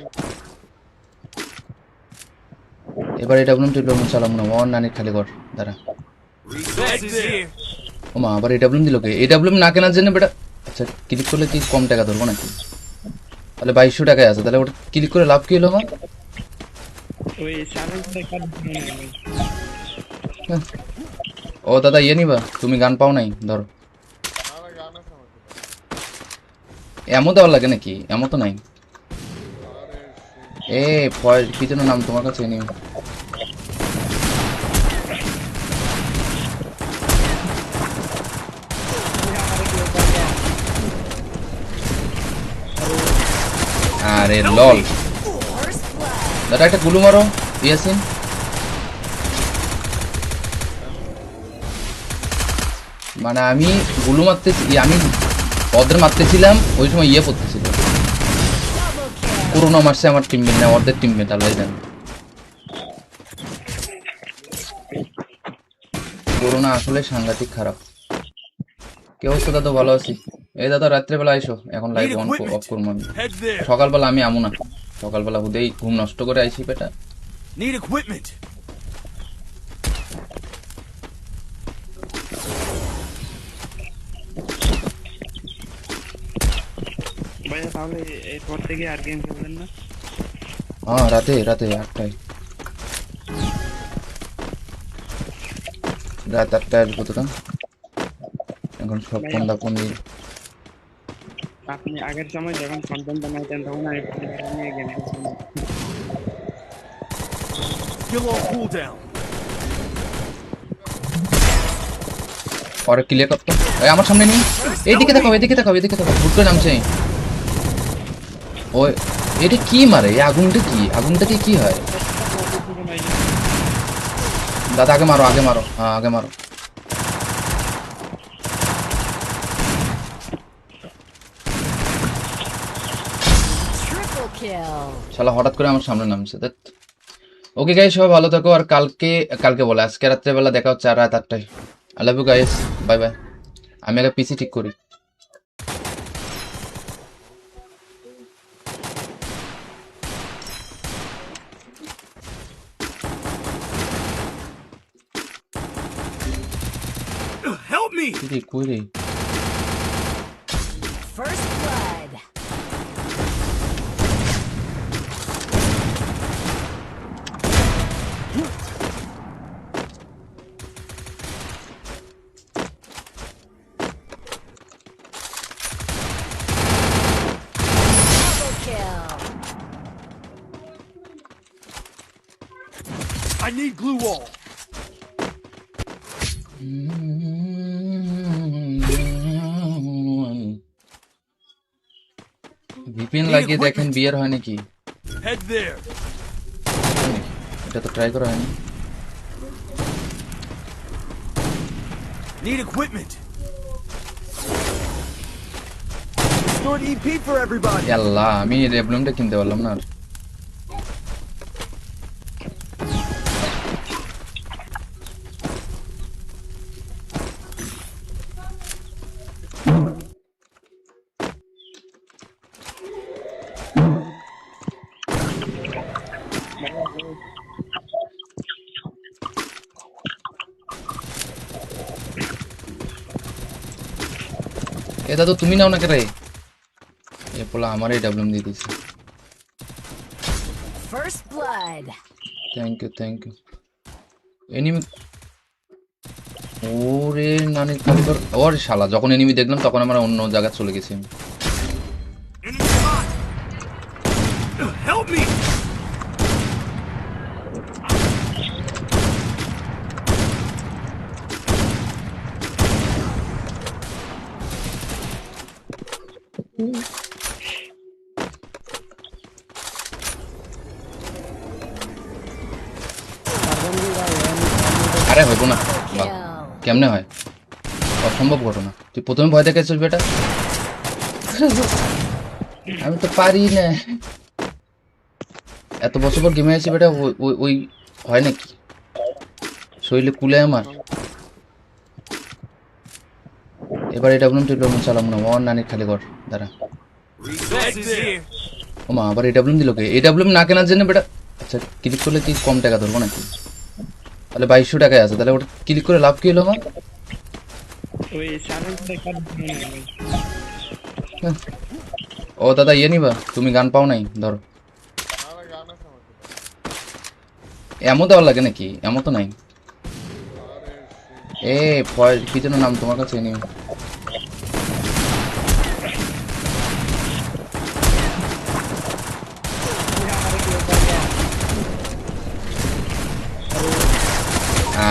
এবার এটা বলুন তুই লোন চালাম না ওর নানির খালি কর দাঁড়া Resources here. ও মা আবার এটা বলুন দিল কে এটা বলুন না কেনার জন্য বেটা আচ্ছা ক্লিক করলে কি কম টাকা ধরবো নাকি তাহলে 2200 টাকায় আছে তাহলে ওটা ক্লিক করে লাভ কি হলো আমার ওই সারেন্সে কাট দিই না ভাই। ও দাদা ইয়ে নিবা তুমি গান পাও নাই ধরো এমন দেওয়ার লাগে নাকি এমন তো নাই এ কি যেন নাম তোমার কাছে নিও আরে লল First blood. দাদা একটা গুলু মারো ইয়াসিন মানে আমি গুলু মারতেছি আমি ওদের মারতেছিলাম ওই সময় ইয়ে পড়তেছিল Double kill. করোনা মারছে আমার টিমমেট না ওদের টিমমেট আলাই জান করোনা আসলে সাংঘাতিক খারাপ কি অবস্থা দাদা ভালো আছি এই দাদা রাত্রেবেলা আইসো এখন লাইভ অন অফ করবো আমি Head there. সকালবেলা আমি আমু না সকালবেলা হুদেই ঘুম নষ্ট করে আইসি বেটা Need equipment. ভাইয়া তাহলে এরপর থেকে আর গেম খেলবেন না? হ্যাঁ রাতে 8টায় রাত 8টায় আসবো তোরা এখন সব ফোনটা ফোন দিয়ে আপনি আগের সময় যখন কন্টেন্ট বানাইতেন তখন আমি পরিবার নিয়ে গেম খেলতাম। Skill on cooldown. পরে ক্লিয়ার করতো ওই আমার সামনে নেই এইদিকে দেখো ভুট করে নামছে ওই এটা কি মারে এই আগুনটাকে কি হয় দাদা আগে মারো হ্যাঁ আগে মারো Triple kill. শালা হঠাৎ করে আমার সামনে নামছে দেখ ওকে গাইস সবাই ভালো থাকো আর কালকে বলে আজকে রাত্রেবেলা দেখা হচ্ছে আর রাত 8টায় I love you guys bye bye আমি আগে পিসি ঠিক করি Help me. কই রে First blood. Double kill. I need glue wall. VPN লাগিয়ে দেখেন বিয়ার হয় নাকি Head there. এটা তো ট্রাই করা হয়নি Need equipment. Restored EP for everybody. আল্লাহ আমি রেবলুমটা কিনতে পারলাম না আর এ দাদু তুমি নাও না কে রে এ পোলা আমারই ডাবলুম দিয়ে দিছে First blood. Thank you enemy ওরে নানি খালি কর ওরে শালা যখন এনিমি দেখলাম তখন আমরা অন্য জায়গায় চলে গেছি আমি। Enemy spot. Help me. আরে হইব না বাহ, Kill. কেমনে হয় অসম্ভব ঘটনা তুই প্রথমে ভয় দেখাইছিস বেটা আমি তো পারি না এত বছর পর গেমে আছি বেটা ওই হয় নাকি শরীরে কুলে আমার এবার এটা বলুন তুই লোন চালাম না ওর নানির খালি কর দাঁড়া Resources here. ও মা আবার এটা বলুন দিল কে এটা বলুন না কেনার জন্য বেটা আচ্ছা ক্লিক করলে কি কম টাকা ধরবো নাকি? তাহলে 2200 টাকায় আছে, তাহলে ওটা ক্লিক করে লাভ কি হলো আমার? ওই সাইলেন্সটা কাট দিয়ে না ভাই। ও দাদা ইয়ে নিবা, তুমি গান পাও নাই? ধরো। এমন দেওয়ার লাগে নাকি? এমন তো নাই। এ কি যেন নাম তোমার কাছে নিও।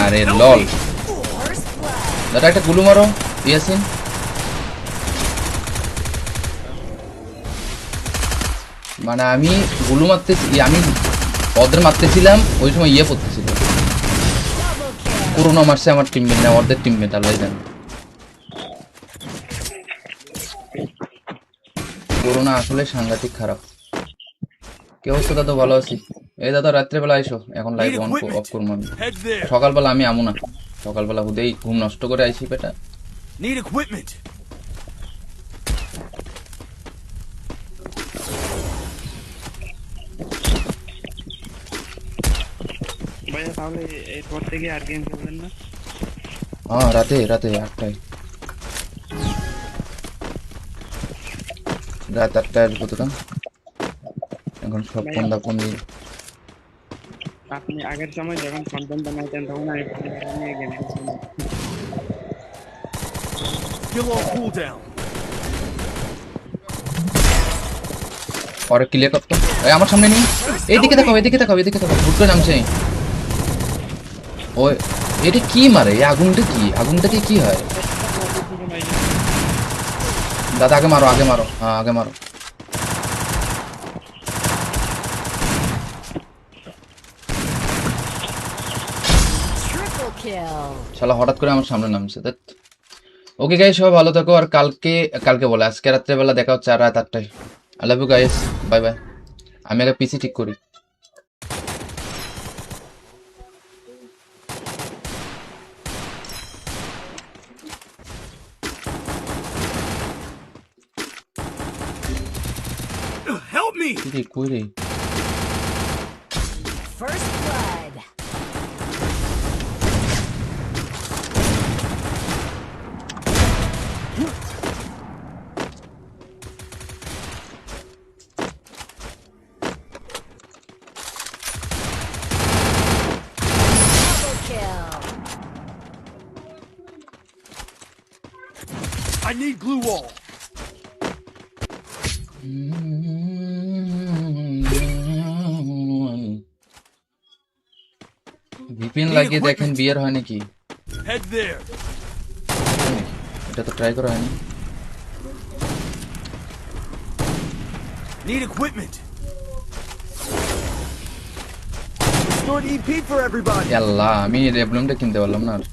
আরে লল First blood. দাদা একটা গুলু মারো ইয়াসিন। মানে আমি গুলু মারতেছি, আমি ওদের মারতেছিলাম ওই সময় ইয়ে পড়তেছিল, Double kill. করোনা মারছে আমার টিমমেট না ওদের টিমমেট, আল্লাহ জানে। করোনা আসলে সাংঘাতিক খারাপ। কে অবস্থা দাদা? ভালো আছি। এই দাদা রাত্রেবেলা আইসো, এখন লাইভ অন অফ করবো আমি। Head there. সকালবেলা আমি আমু না, সকালবেলা হুদেই ঘুম নষ্ট করে আইসি বেটা। Need equipment. ভাইয়া তাহলে এরপর থেকে আর গেম খেলবেন না? হ্যাঁ রাতে রাতে 8টায়, রাত 8টায় আসবো তো। এখন সব বন্ধা কমে। আপনি আগের সময় যখন কন্টেন্ট বানাইতেন তখন আমি নিয়ে গেম খেলছিলাম। Kill on cooldown. পরে ক্লিয়ার করতো। এই আমার সামনে নেই, এইদিকে তাকাও এদিকে তাকাও এদিকে তাকাও, ভুট করে নামছে। ওই এটা কি মারে? এই আগুনটা কি? আগুনটাকে কি হয়? দাদা আগে মারো আগে মারো, হ্যাঁ আগে মারো। Triple kill. শালা হঠাৎ করে আমার সামনে নামছে। ওকে গাইস, সবাই ভালো থাকো। আর কালকে কালকে বলে আজকে রাত্রেবেলা দেখা হচ্ছে আর রাত 8টায়। I love you guys, bye bye. আমি আগে পিসি ঠিক করি। Help me. কি রে কই রে? First blood. Double kill. I need glue wall. VPN লাগিয়ে দেখেন বিয়ার হয় নাকি? Head there. এটা তো ট্রাই করা হয়নি। Need equipment. Restored EP for everybody. আল্লাহ আমি রেবলুমটা কিনতে পারলাম না আর।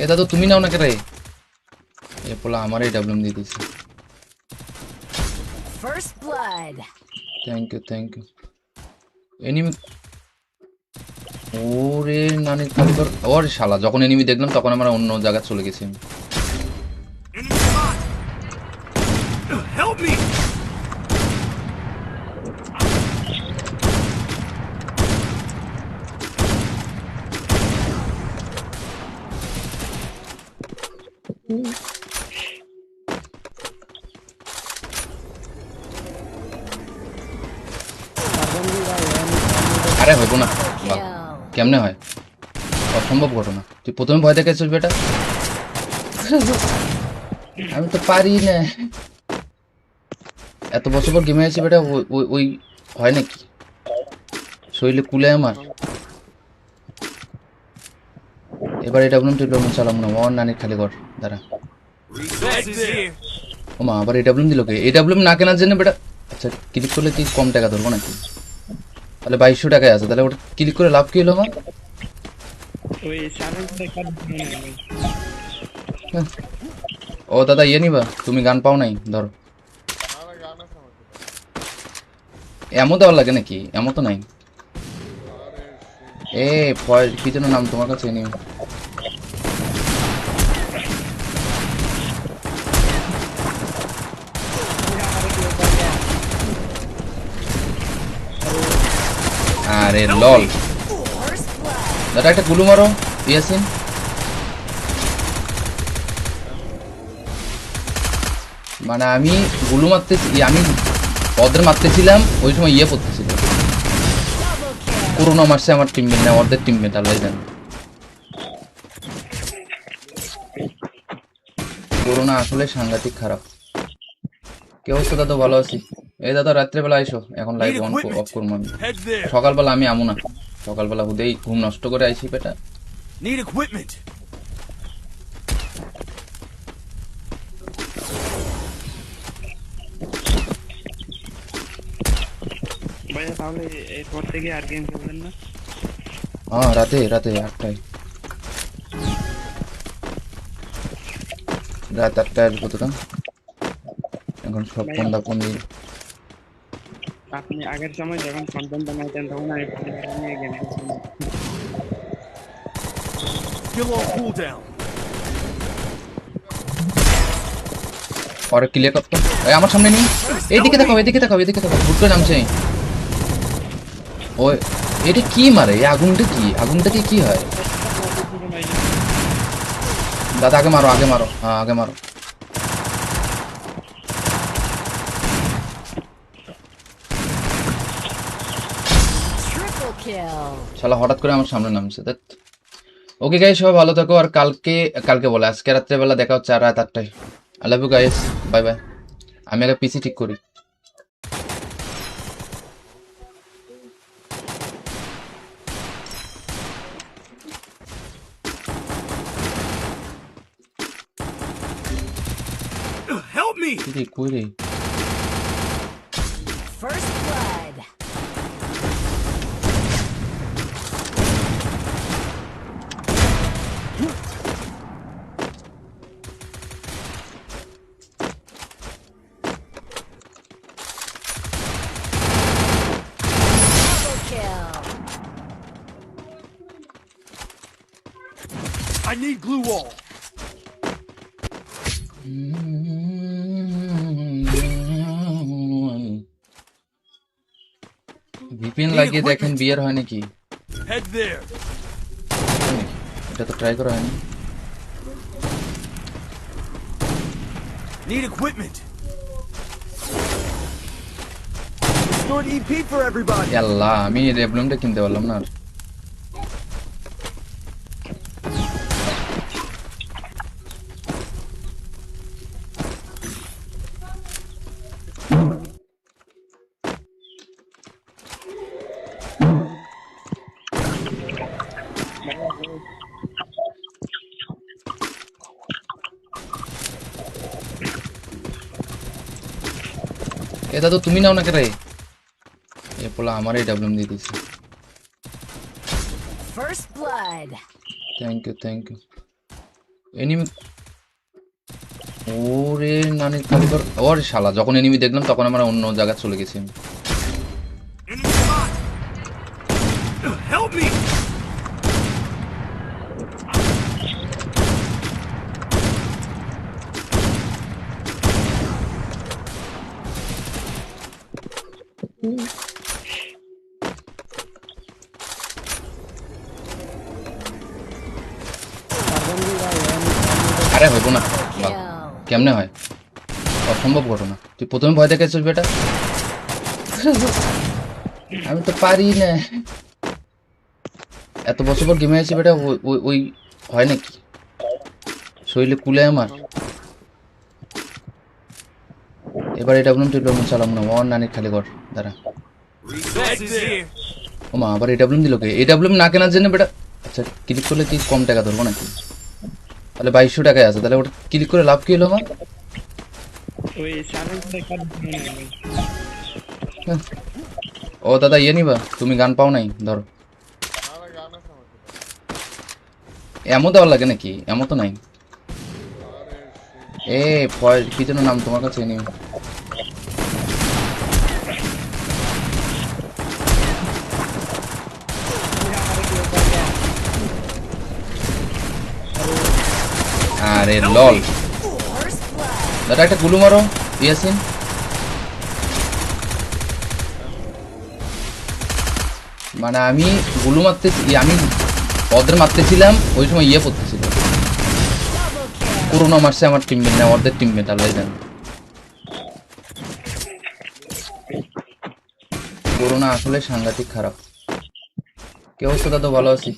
এ দাদু তুমি নাও না কে রে? এ পোলা আমারই ডাবলুম দিয়ে দিছে। First blood. Thank you thank you. Enemy ওরে নানি কালকর ওর শালা, যখন এনিমি দেখলাম তখন আমরা অন্য জায়গায় চলে গেছি। Enemy spot. Help me. আরে হইব না, Kill. কেমনে হয়? অসম্ভব ঘটনা। তুই প্রথমে ভয় দেখাইছিস বেটা। আমি তো পারি না, এত বছর পর গেমে আছি বেটা। ওই হয় নাকি? শরীরে কুলে আমার। এবার এটা বলুন, তুই ডাবলুম চালাম না, আমার নানির খালি ঘর দাঁড়া। Resources here. ও মা, আবার এটা বলুন দিল কে? এটা বলুন না কেনার জন্য বেটা। আচ্ছা ক্লিক করলে কি কম টাকা ধরবো নাকি? তাহলে 2200 টাকায় আছে, তাহলে ওটা ক্লিক করে লাভ কি হলো আমার? ওই সাইলেন্সটা কাট দিয়ে না ভাই। ও দাদা ইয়ে নিবা, তুমি গান পাও নাই, ধরো। এমন দেওয়ার লাগে নাকি? এমন তো নাই। এ কি যেন নাম তোমার কাছে নিও। আরে লল First blood. দাদা, একটা গুলু মারো ইয়াসিন। মানে আমি গুলু মারতেছি, আমি ওদের মারতেছিলাম, ওই সময় ইয়ে পড়তেছিল, Double kill. করোনা মারছে আমার টিমমেট, না ওদের টিমমেট, আল্লাহ জানে। করোনা আসলে সাংঘাতিক খারাপ। কি অবস্থা দাদা? ভালো আছি। এই দাদা রাত্রেবেলা আইসো, এখন লাইভ অন অফ করবো আমি। Head there. সকালবেলা আমি আমু না, সকালবেলা হুদেই ঘুম নষ্ট করে আইসি বেটা। Need equipment. ভাইয়া তাহলে এরপর থেকে আর গেম খেলবেন না? হ্যাঁ, রাতে রাতে 8টায়, রাত 8টায় আসবো তোরা। এখন সব ফোন্দা ফোন্দি। আপনি আগের সময় যখন কন্টেন্ট বানাইতেন তখন আমি পরিবার নিয়ে গেম খেলতাম। Skill on cooldown. পরে ক্লিয়ার করতো। এই আমার সামনে নেই, এইদিকে দেখাও, এদিকে দেখাও, এদিকে দেখাও, হুট করে নামছে। ওই এটা কি মারে? এই আগুনটা কি? আগুনটাকে কি হয়? দাদা আগে মারো, আগে মারো, হ্যাঁ আগে মারো। Triple kill. শালা হঠাৎ করে আমার সামনে নামছে। দেখ, ওকে গাইস, সবাই ভালো থাকো। আর কালকে কালকে বলে আজকে রাত্রেবেলা দেখা হচ্ছে আর রাত 8টায়। I love you guys, bye bye. আমি আগে পিসি ঠিক করি। Help me. কি কই রে? First blood. Double kill. I need glue wall. VPN লাগিয়ে দেখেন বিয়ার হয় নাকি? Head there. এটা তো ট্রাই করা হয়নি। Need equipment. Restored EP for everybody. আল্লাহ, আমি রেবলুমটা কিনতে পারলাম না আর। এ দাদু তুমি নাও না কে রে? এ পোলা আমার এই ডাবলুম দিয়ে দিছে। First blood. Thank you, thank you. Enemy, ওরে নানি কালিকর, ওরে শালা, যখন এনিমি দেখলাম তখন আমরা অন্য জায়গায় চলে গেছি। Enemy spot. Help me. আরে হইব না, Kill. কেমনে হয়? অসম্ভব ঘটনা। তুই প্রথমে ভয় দেখাচ্ছিস বেটা। আমি তো পারি না। এত বছর পর গেমে আছি বেটা, ওই হয় নাকি? শরীরে কুলে আমার। এবার এটা বলুন, তুই লোন চালাম না, ওর নানির খালি কর দাঁড়া। Resources here. ও মা, আবার এডাব্লিউএম দিল কে? এডাব্লিউএম না কেনার জন্য বেটা? আচ্ছা, ক্লিক করলে কি কম টাকা ধরবো নাকি? তাহলে 2200 টাকায় আছে, তাহলে ওটা ক্লিক করে লাভ কি হলো আমার? ওই সারের টাকা ও দাদা ইয়ে নিবা, তুমি গান পাও নাই, ধরো। এমন দেওয়ার লাগে নাকি? এমন তো নাই। এ কি যেন নাম তোমার কাছে নিও। আরে লল First blood. দাদা একটা গুলু মারো ইয়াসিন। মানে আমি গুলু মারতেছি, আমি ওদের মারতেছিলাম ওই সময় ইয়ে পড়তেছিল, Double kill. করোনা মারছে আমার টিমমেট না ওদের টিমমেট আল্লাহ জানে। করোনা আসলে সাংঘাতিক খারাপ। কি অবস্থা দাদা? ভালো আছি।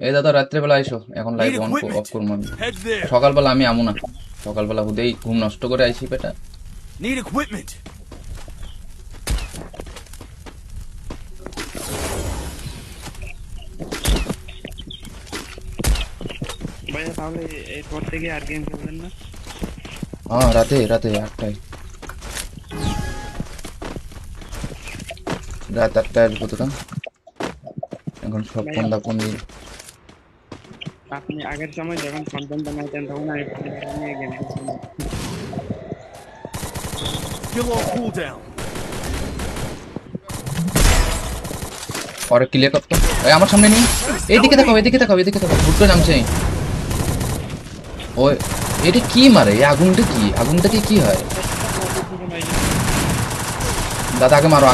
এই দাদা রাত্রেবেলা আইসো, এখন লাইভ অন অফ করবো আমি। Head there. সকালবেলা আমি আমু না, সকালবেলা হুদেই ঘুম নষ্ট করে আইসি পেটা। Need equipment. ভাইয়া তাহলে এরপর থেকে আর গেম খেলবেন না? হ্যাঁ রাতে 8টায়, রাত 8টায় আসবো তোরা। এখন সব ফোনটা ফোন দিয়ে আপনি আগের সময় যখন কন্টেন্ট বানাইতেন তখন আমি নিয়ে গেম খেলছিলাম। Kill on cooldown. পরে ক্লিয়ার করতো। ওই আমার সামনে নেই, এইদিকে তাকাও এদিকে তাকাও এদিকে তাকাও, ভুট করে নামছে। ওই এটা কি মারে? এই আগুনটা কি হয়? দাদা আগে মারো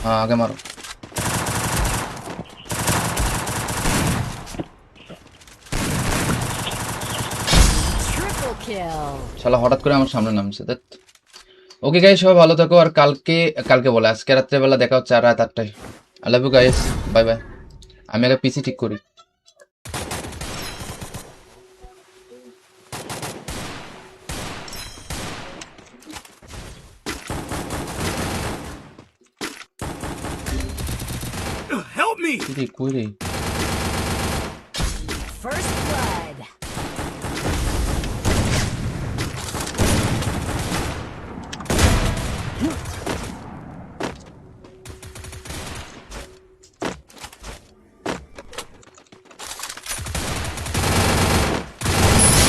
হ্যাঁ আগে মারো। Triple kill. শালা হঠাৎ করে আমার সামনে নামছে। ওকে গাইস, সবাই ভালো থাকো। আর কালকে বলে আজকে রাত্রেবেলা দেখা হচ্ছে রাত 8টায়। I love you guys, bye bye. আমি আগে পিসি ঠিক করি। Help me. কই রে? First blood.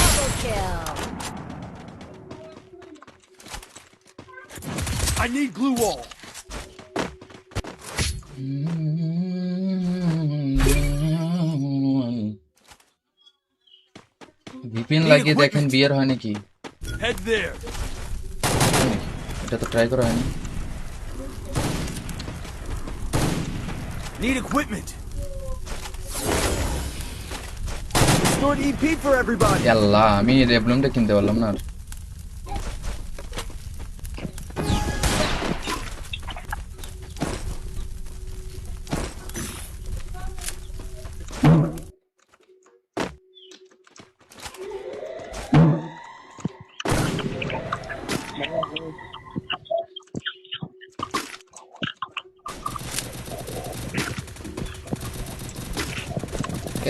Double kill. I need glue wall. VPN লাগিয়ে দেখেন বিয়ার হয় নাকি? Head there. এটা তো ট্রাই করা হয়নি। Need equipment. Stored EP for everybody. আল্লাহ আমি রেবলুমটা কিনতে পারলাম না।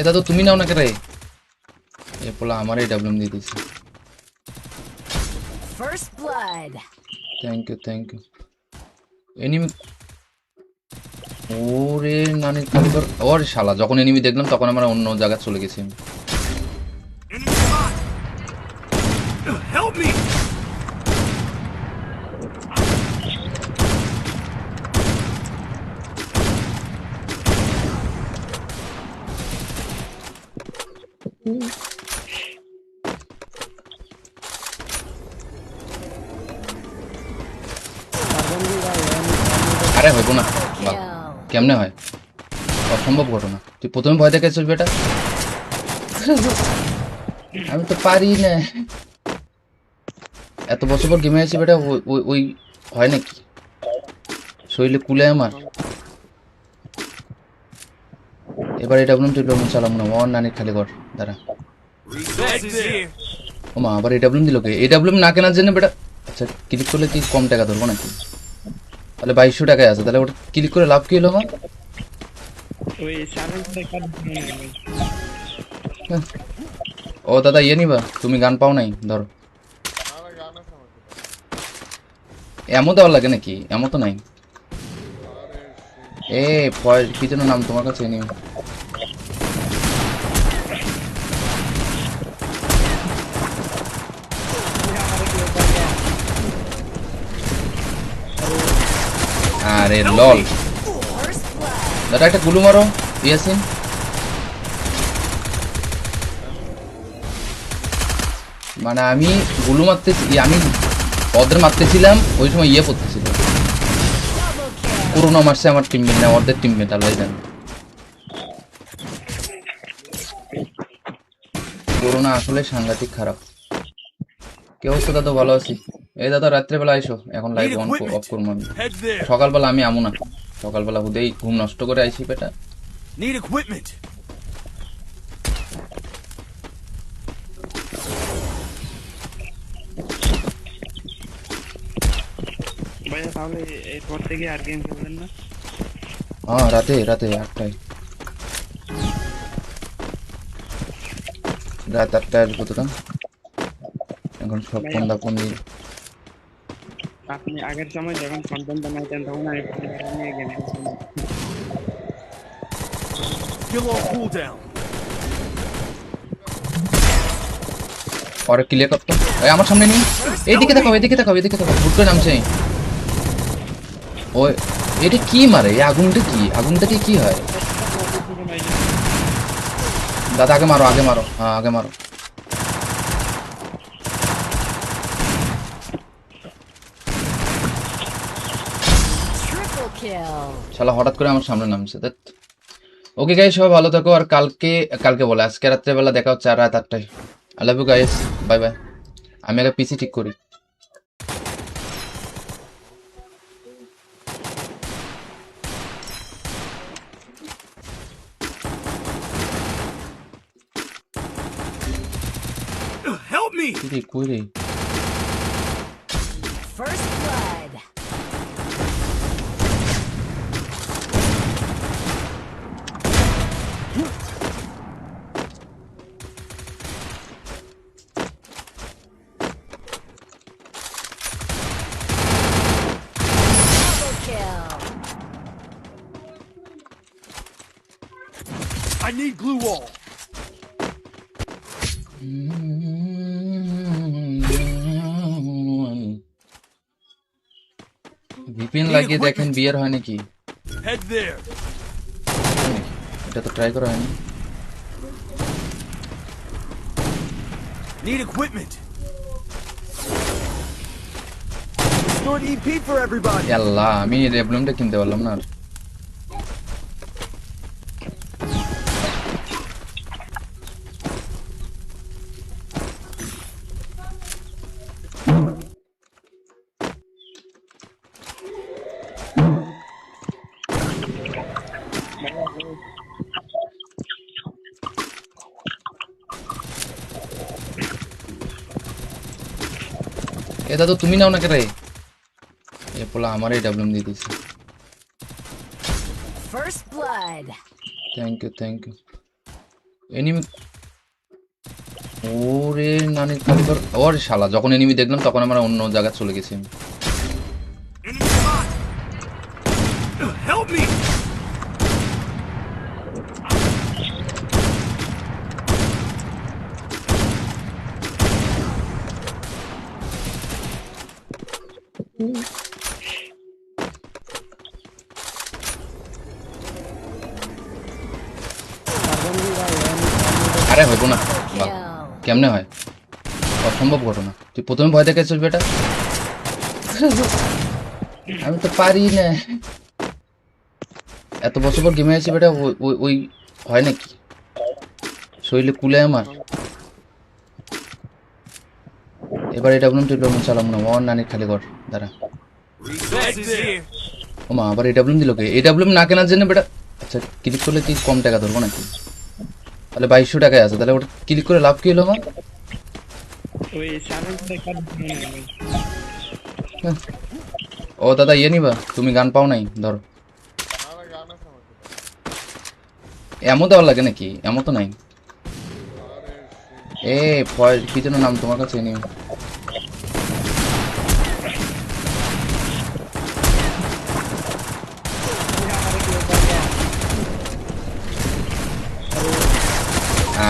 এ দাদু তুমি নাও না কে রে? এ পোলা আমারই ডাবলুম দিয়ে দিয়েছে। First blood. Thank you. Enemy ওরে নানি খালি কর। ওরে শালা যখন এনিমি দেখলাম তখন আমরা অন্য জায়গায় চলে গেছি। Enemy spot. Help me. আরে হইব না, বাহ, Kill. কেমনে হয়? অসম্ভব ঘটনা। তুই প্রথমে ভয় দেখাইছিস বেটা। আমি তো পারি না। এত বছর পর গেমে আছি বেটা, ওই হয় নাকি? শরীরে কুলে আমার। এবার এটা বলুন তুই চালাম না, ওর নানির খালি কর দাঁড়া। Resources here. ও মা আবার এডাব্লিউএম দিল কে? এডাব্লিউএম না কেনার জন্য বেটা। আচ্ছা ক্লিক করলে কি কম টাকা ধরবো নাকি? তাহলে 2200 টাকায় আছে, তাহলে ওটা ক্লিক করে লাভ কি হলো আমার? ওই সাইলেন্সার কাট দিয়ে হ্যাঁ। ও দাদা ইয়ে নিবা? তুমি গান পাও নাই? ধরো। এমন দেওয়ার লাগে নাকি? এমন তো নাই। এ কি যেন নাম তোমার কাছে নিও। আরে লল First blood. দাদা একটা গুলু মারো ইয়াসিন। মানে আমি গুলু মারতেছি, আমি ওদের মারতেছিলাম ওই সময় ইয়ে পড়তেছিল, Double kill. পুরোনো মারছে আমার টিমমেট না ওদের টিমমেট, আল্লাহ জানে। করোনা আসলে সাংঘাতিক খারাপ। কি অবস্থা দাদা? ভালো আছি। এই দাদা রাত্রেবেলা আইসো, এখন লাইভ অন অফ করবো আমি। Head there. সকালবেলা আমি আমু না, সকালবেলা হুদেই ঘুম নষ্ট করে আইসি বেটা। Need equipment. ভাইয়া তাহলে এরপর থেকে আর গেম খেলবেন না? হ্যাঁ রাতে রাতে 8টায়, রাত 8টায় আসবো তো। এখন সব ফোন দিয়ে আপনি আগের সময় যখন কন্টেন্ট বানাইতেন তখন আমি নিয়ে গেম খেলছিলাম। Kill all cooldown. পরে ক্লিয়ার করতো। এই আমার সামনে নেই, এইদিকে তাকাও এদিকে তাকাও এদিকে তাকাও, হুট করে নামছে। ওই এটা কি মারে? এই আগুনটা কি? আগুনটাকে কি হয়? দাদা আগে মারো, আগে মারো, হ্যাঁ আগে মারো। Triple kill. শালা হঠাৎ করে আমার সামনে নামছে। ওকে গাইস, সবাই ভালো থাকো। আর কালকে কালকে বলে আজকে রাত্রেবেলা দেখা হচ্ছে রাত 8টায়। I love you guys, bye bye. আমি আগে পিসি ঠিক করি। Help me. কি রে কই রে? First blood. Double kill. I need glue wall. VPN লাগিয়ে দেখেন বিয়ার হয় নাকি? Head there. এটা তো ট্রাই করা হয়নি। Need equipment. Stored EP for everybody. আল্লাহ, আমি রেবলুমটা কিনতে পারলাম না। আর এটা তো তুমি নাও না কে রে? এ পোলা আমার এই ডাবলুম দিয়ে দিয়েছে। First blood. Thank you. Enemy, ওরে নানির কালিকর। ওরে শালা, যখন এনিমি দেখলাম তখন আমরা অন্য জায়গায় চলে গেছি। Enemy spot. Help me. আরে হইব না, Kill. কেমনে হয়? অসম্ভব ঘটনা। তুই প্রথমে ভয় দেখাচ্ছিস বেটা। আমি তো পারি না। এত বছর পর গেমে আছি বেটা, ওই হয় নাকি? শরীরে কুলে আমার। এবার এটা বলুন, তুই চালাম না। ওর নানির খালি কর, দাঁড়া। Resources here. ও মা, আবার এটা বলুন দিল কে? এটা বলুন না কেনার জন্য বেটা। আচ্ছা, ক্লিক করলে কি কম টাকা ধরবো নাকি? তাহলে 2200 টাকায় আছে, তাহলে ওটা ক্লিক করে লাভ কি হলো আমার? ওই সারের দেখা ও দাদা ইয়ে নিবা? তুমি গান পাও নাই? ধরো। এমন দেওয়ার লাগে নাকি? এমন তো নাই। এ কি যেন নাম তোমার কাছে? নিও।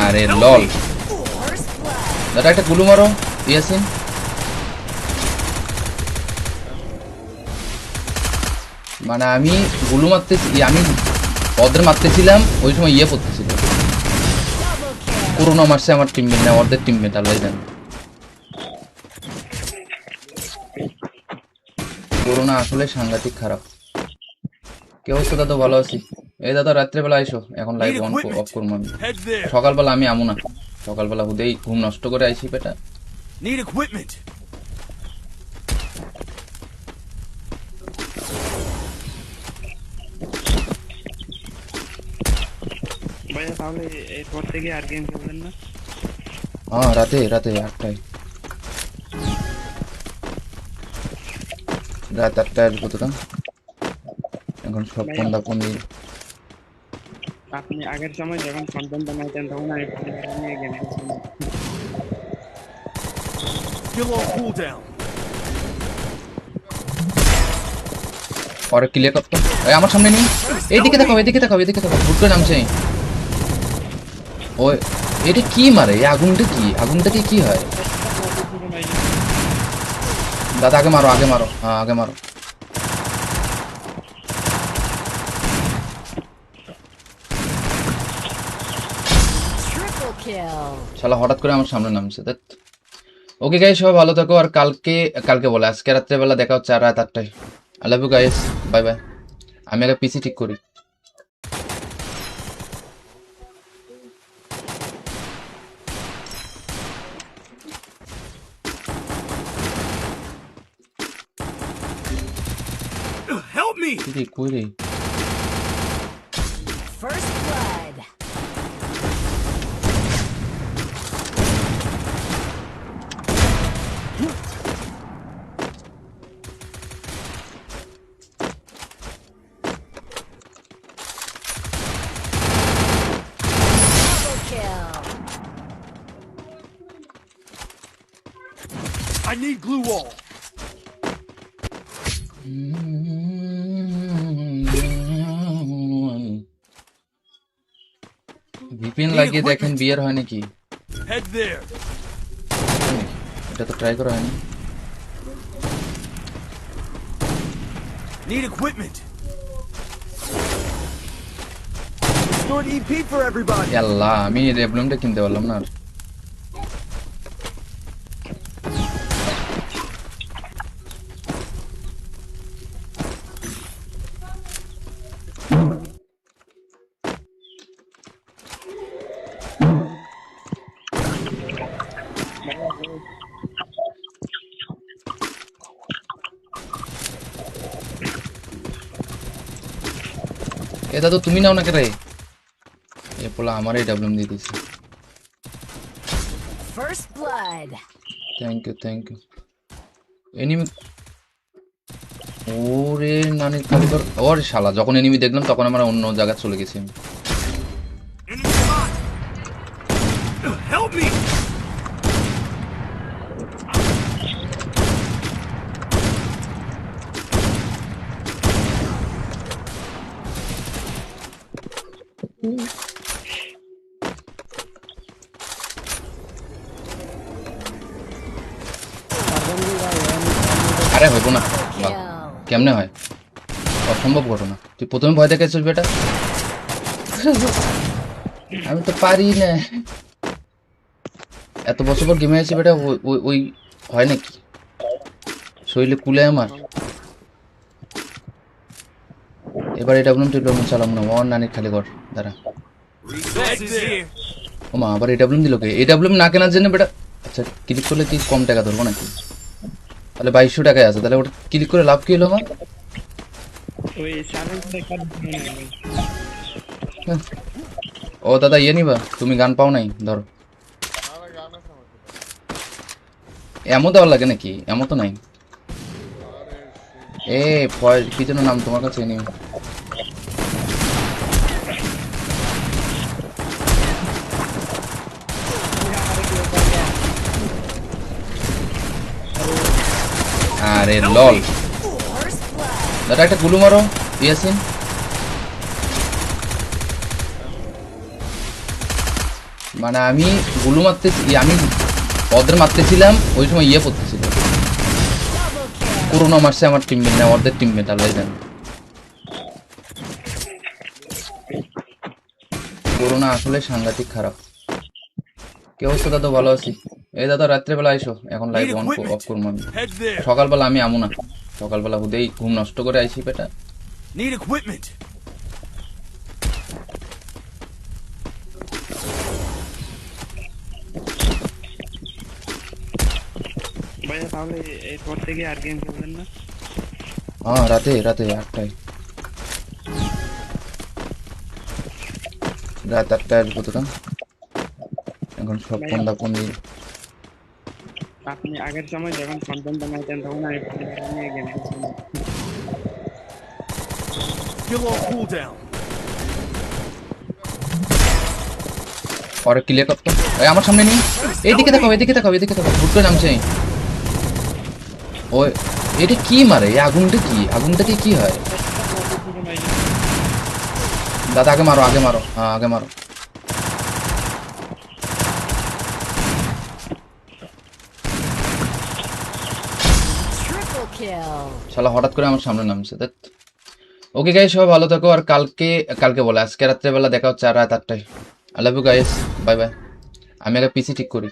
আরে লল First blood. দাদা একটা গুলু মারো ইয়াসিন। মানে আমি গুলু মারতেছি, আমি ওদের মারতেছিলাম ওই সময় ইয়ে পড়তেছিল, Double kill. করোনা মারছে আমার টিমমেট না ওদের টিমমেট, আল্লাহ জানে। করোনা আসলে সাংঘাতিক খারাপ। কি অবস্থা দাদা? ভালো আছি। এই দাদা রাত্রেবেলা আইসো, এখন লাইভ অন অফ করবো আমি। Head there. সকালবেলা আমি আমু না, সকালবেলা হুদেই ঘুম নষ্ট করে আইসি বেটা। Need equipment. ভাইয়া তাহলে এরপর থেকে আর গেম খেলবেন না? হ্যাঁ রাতে রাতে 8টায়, রাত 8টায় আসবো তো। এখন সব ফোনটা ফোন দিয়ে আপনি আগের সময় যখন কন্টেন্ট বানাইতেন তখন আমি পরিবার নিয়ে গেম খেলতাম। Still on cooldown. পরে ক্লিয়ার করতো। এই আমার সামনে নেই, এইদিকে দেখো এদিকে দেখো এদিকে দেখো, ভুট করে নামছে। ওই এটা কি মারে? এই আগুনটা কি? আগুনটাকে কি হয়? দাদা আগে মারো, আগে মারো, হ্যাঁ আগে মারো। Triple kill. শালা হঠাৎ করে আমার সামনে নামছে। দেখ ওকে গাইস, সবাই ভালো থাকো। আর কালকে কালকে বলে আজকে রাত্রেবেলা দেখা হচ্ছে আর রাত 8টায়। I love you guys, bye bye. আমি আগে পিসি ঠিক করি। Help me. ঠিক কই রে? First blood. Double kill. I need glue wall. VPN লাগিয়ে দেখেন বিয়ার হয় নাকি? Head there. এটা তো ট্রাই করা হয়নি। Need equipment. Snort EP for everybody. আল্লাহ, আমি রেবলুমটা কিনতে পারলাম না আর। এ দাদু তুমি নাও না কে রে? এ পোলা আমারই ডাবলুম দিয়ে দিছে। First blood. Thank you thank you. Enemy, ওরে নানি কারিগর, ওরে শালা যখন এনিমি দেখলাম তখন আমরা অন্য জায়গায় চলে গেছি। Enemy spot. Help me. আরে হইব না, Kill. কেমনে হয়? অসম্ভব ঘটনা। তুই প্রথমে ভয় দেখাইছিস বেটা, আমি তো পারি না। এত বছর পর গেমে আছি বেটা, ওই হয় নাকি? শরীরে কুলে আমার। এবার এটা বলুন তুই চালাম না, ওর নানির খালি কর দাঁড়া। Resources here. ও মা, আবার এডাব্লিউএম দিল কে? এডাব্লিউএম না কেনার জন্য বেটা? আচ্ছা ক্লিক করলে কি কম টাকা ধরবো নাকি? তাহলে 2200 টাকায় আছে, তাহলে ওটা ক্লিক করে লাভ কি হলো আমার? ওই সাইলেন্সটা কাট দিয়ে নেবেন। ও দাদা ইয়ে নিবা? তুমি গান পাও নাই? ধরো। এমন দেওয়ার লাগে নাকি? এমন তো নাই। এ কি যেন নাম তোমার কাছে নিও। আরে লল First blood. দাদা একটা গুলু মারো ইয়াসিন। মানে আমি গুলু মারতেছি, আমি ওদের মারতেছিলাম ওই সময় ইয়ে পড়তেছিল, Double kill. করোনা মারছে আমার টিমমেট না ওদের টিমমেট, আল্লাহ জানে। করোনা আসলে সাংঘাতিক খারাপ। কি অবস্থা দাদা? ভালো আছি। এই দাদা রাত্রেবেলা আইসো, এখন লাইভ অন অফ করবো আমি। Head there. সকালবেলা আমি আমু না, সকালবেলা হুদেই ঘুম নষ্ট করে আইসি বেটা। Need equipment. ভাইয়া তাহলে এরপর থেকে আর গেম খেলবেন না? হ্যাঁ, রাতে রাতে 8টায়, রাত 8টায় আসবো তোরা। এখন সব ফোনটা ফোন দিয়ে আপনি আগের সময় যখন কন্টেন্ট বানাইতেন তখন আমি পরিবার নিয়ে গেম খেলছিলাম। Skill on cooldown. পরে ক্লিয়ার করতো। এই আমার সামনে নিয়ে এইদিকে দেখাও, এদিকে দেখাও, এদিকে দেখাও। ভুট করে নামছে। ওই এটা কি মারে? এই আগুনটা কি? আগুনটাকে কি হয়? দাদা আগে মারো, আগে মারো, হ্যাঁ আগে মারো। Triple kill. শালা হঠাৎ করে আমার সামনে নামছে। ওকে গাইস, সবাই ভালো থাকো। আর কালকে কালকে বলে আজকে রাত্রেবেলা দেখা হচ্ছে, আর রাত 8টায়। I love you guys, bye bye. আমি আগে পিসি ঠিক করি।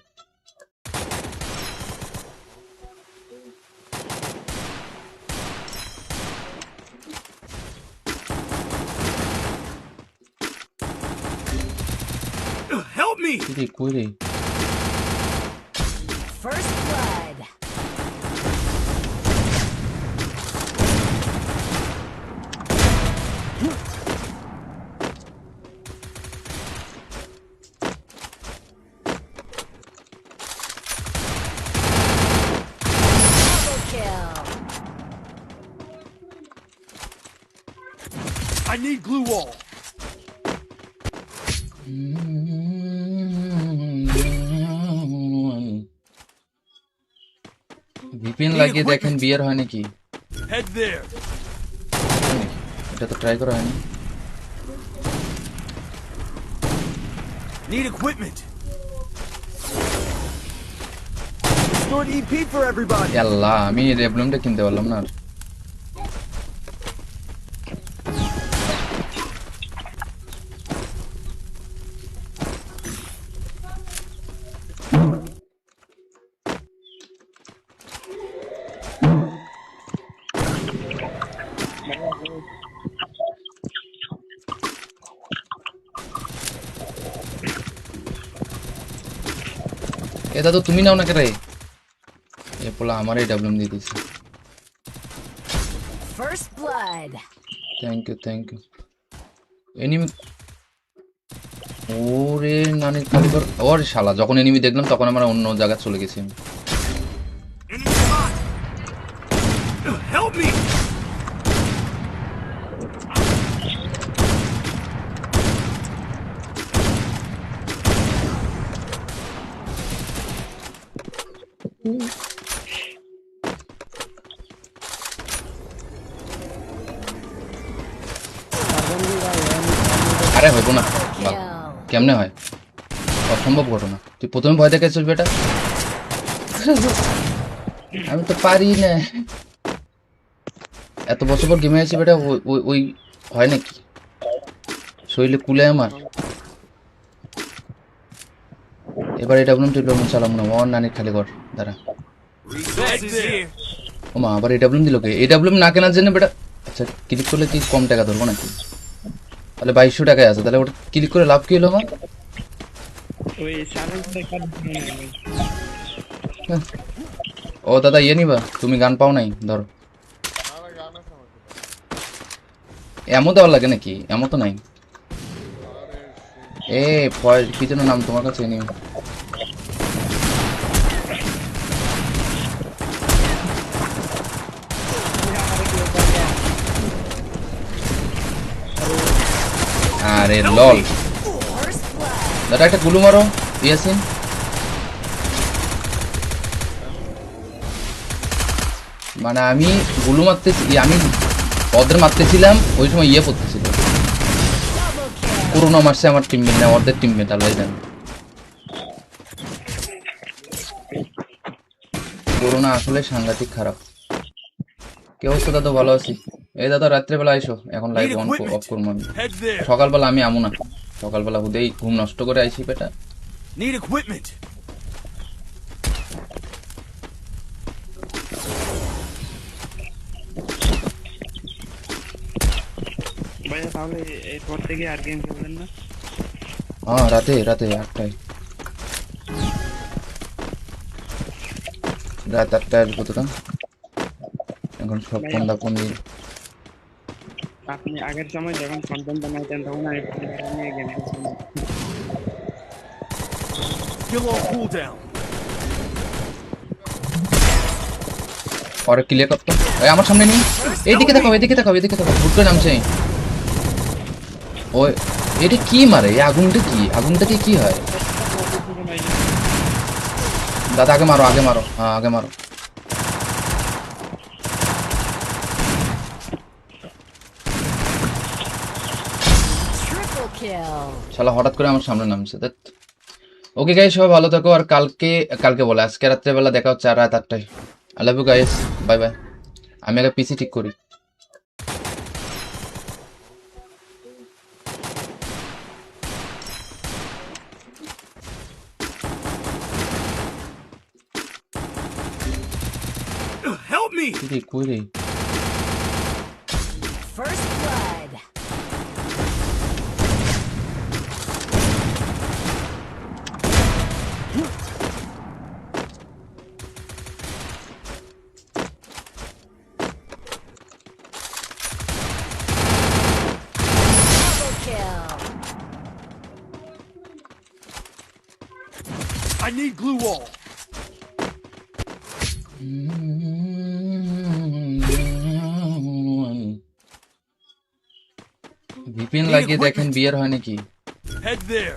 Help me. কি রে, কই রে? First blood. Double kill. I need glue wall. VPN লাগিয়ে দেখেন বিয়ার হয় নাকি? Head there. এটা তো ট্রাই করা হয়নি। Need equipment. Restored EP for everybody. আল্লাহ, আমি রেবলমটা কিনতে পারলাম না। এ দাদু তুমি নাও না কে রে? এ পোলা আমারই ডাবলুম দিয়ে দিছে। First blood. Thank you, thank you. Enemy, ওরে নানি খালি কর। ওরে শালা, যখন এনিমি দেখলাম তখন আমরা অন্য জায়গায় চলে গেছি। Enemy spot. Help me. আরে হইব না, Kill. কেমনে হয়? অসম্ভব ঘটনা। তুই প্রথমে ভয় দেখাইছিস বেটা। আমি তো পারি না। এত বছর পর গেমে আছি বেটা, ওই হয় নাকি? শরীরে কুলে আমার। এবার এটা বলুন, তুই চালাম না। ওর নানির খালি কর, দাঁড়া। Resources here. ও মা, আবার এডাব্লুম দিল কে? এডাব্লুম না কেনার জন্য বেটা। আচ্ছা, ক্লিক করলে কি কম টাকা ধরবো নাকি? তাহলে 2200 টাকায় আছে, তাহলে ওটা ক্লিক করে লাভ কি হলো আমার? ওই সাইলেন্সটা কাট দিয়ে হ্যাঁ। ও দাদা ইয়ে নিবা? তুমি গান পাও নাই? ধরো। এমন দেওয়ার লাগে নাকি? এমন তো নাই। এ কি যেন নাম তোমার কাছে? নিও। আরে লল, First blood. দাদা একটা গুলু মারো ইয়াসিন। মানে আমি গুলু মারতেছি, আমি ওদের মারতেছিলাম, ওই সময় ইয়ে পড়তেছিল। Double kill. করোনা মারছে আমার টিমমেট না, ওদের টিমমেট, আল্লাহ জানে। করোনা আসলে সাংঘাতিক খারাপ। কি অবস্থা দাদা? ভালো আছি। এই দাদা রাত্রেবেলা আইসো, এখন লাইভ অন অফ করবো আমি। Head there. সকালবেলা আমি আমু না, সকালবেলা হুদেই ঘুম নষ্ট করে আইছি বেটা। Need equipment. ভাইয়া তাহলে এরপর থেকে আর গেম খেলবেন না? হ্যাঁ, রাতে 8টায়, রাত 8টায় আসবো তোরা। এখন সব ফোন আপনি আগের সময় যখন কন্টেন্ট বানাইতেন তখন আমি নিয়ে গেম খেলছিলাম। Kill all cooldown. পরে ক্লিয়ার করতো। এই আমার সামনে নেই, এইদিকে দেখাও, হুট করে নামছে। ওই এটা কি মারে? এই আগুনটাকে কি হয়? দাদা আগে মারো, হ্যাঁ আগে মারো। Triple kill. শালা হঠাৎ করে আমার সামনে নামছে। ওকে গাইস, সবাই ভালো থাকো। আর কালকে বলে আজকে রাত্রেবেলা দেখা হচ্ছে রাত 8টায়। I love you guys, bye bye. আমি আগে পিসি ঠিক করি। Help me. কই রে? First blood. Double kill. I need glue wall. VPN লাগিয়ে দেখেন বিয়ার হয় নাকি? Head there.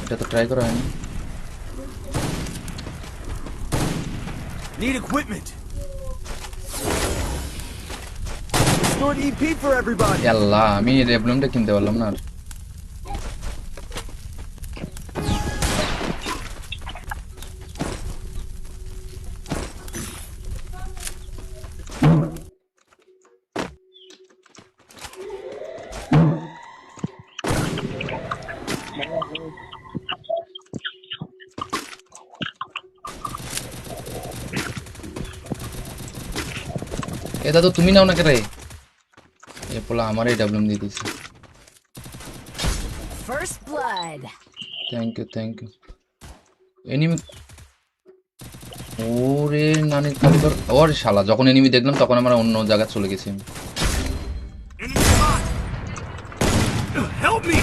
এটা তো ট্রাই করা হয়নি। Need equipment. Stored EP for everybody. আল্লাহ, আমি রেবলুমটা কিনতে পারলাম না। এটা তো তুমি নাও না কে রে? এ পোলা আমার এই ডাবলুম দিয়ে দিছে। First blood. Thank you. Enemy, ওরে নানির কারিগর। ওরে শালা, যখন এনিমি দেখলাম তখন আমরা অন্য জায়গায় চলে গেছি। Enemy spot. Help me.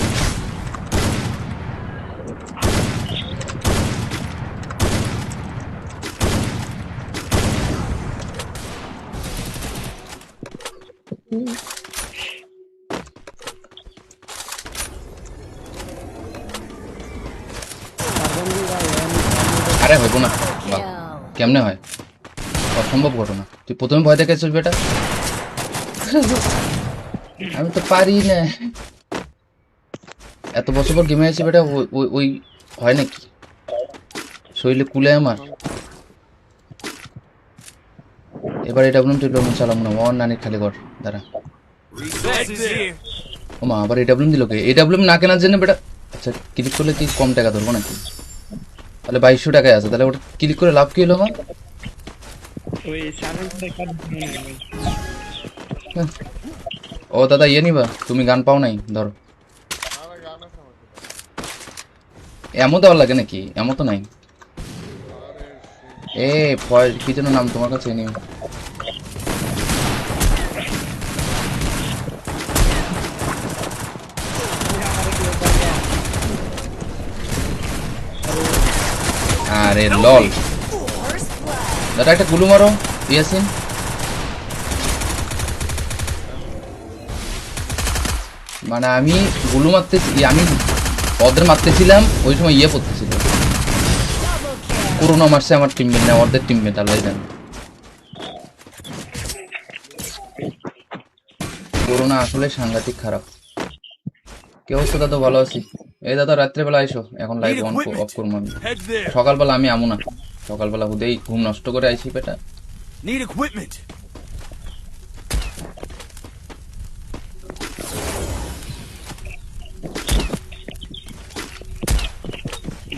আরে হইব না, Kill. কেমনে হয়? অসম্ভব ঘটনা। তুই প্রথমে ভয় দেখাইছিস বেটা। আমি তো পারি না। এত বছর পর গেমে আছি বেটা, ওই হয় নাকি? শরীরে কুলে আমার। এবার এটা বলুন চালাম না। ওর নানির খালি ঘর দাঁড়া। Resources here. ও মা, আবার এডাব্লিউএম দিল কে? এডাব্লিউএম না কেনার জন্য বেটা। আচ্ছা, ক্লিক করলে কি কম টাকা ধরবো নাকি? তাহলে 2200 টাকায় আছে, তাহলে ওটা ক্লিক করে লাভ কি হলো আমার? ওই সারেন্টে কাট দিই না। ও দাদা ইয়ে নিবা? তুমি গান পাও নাই? ধরো। এমন দেওয়ার লাগে নাকি? এমন তো নাই। এ কি যেন নাম তোমার কাছে নিও। আরে লল, First blood. দাদা একটা গুলু মারো ইয়াসিন। মানে আমি গুলু মারতেছি, আমি ওদের মারতেছিলাম, ওই সময় ইয়ে পড়তেছিল। Double kill. করোনা মারছে আমার টিমমেট না, ওদের টিমমেট, আল্লাহ জানে। করোনা আসলে সাংঘাতিক খারাপ। কি অবস্থা দাদা? ভালো আছি। এই দাদা রাত্রেবেলা আইসো, এখন লাইভ অন অফ করবো আমি। Head there. সকালবেলা আমি আমু না, সকালবেলা হুদেই ঘুম নষ্ট করে আইছি বেটা। Need equipment.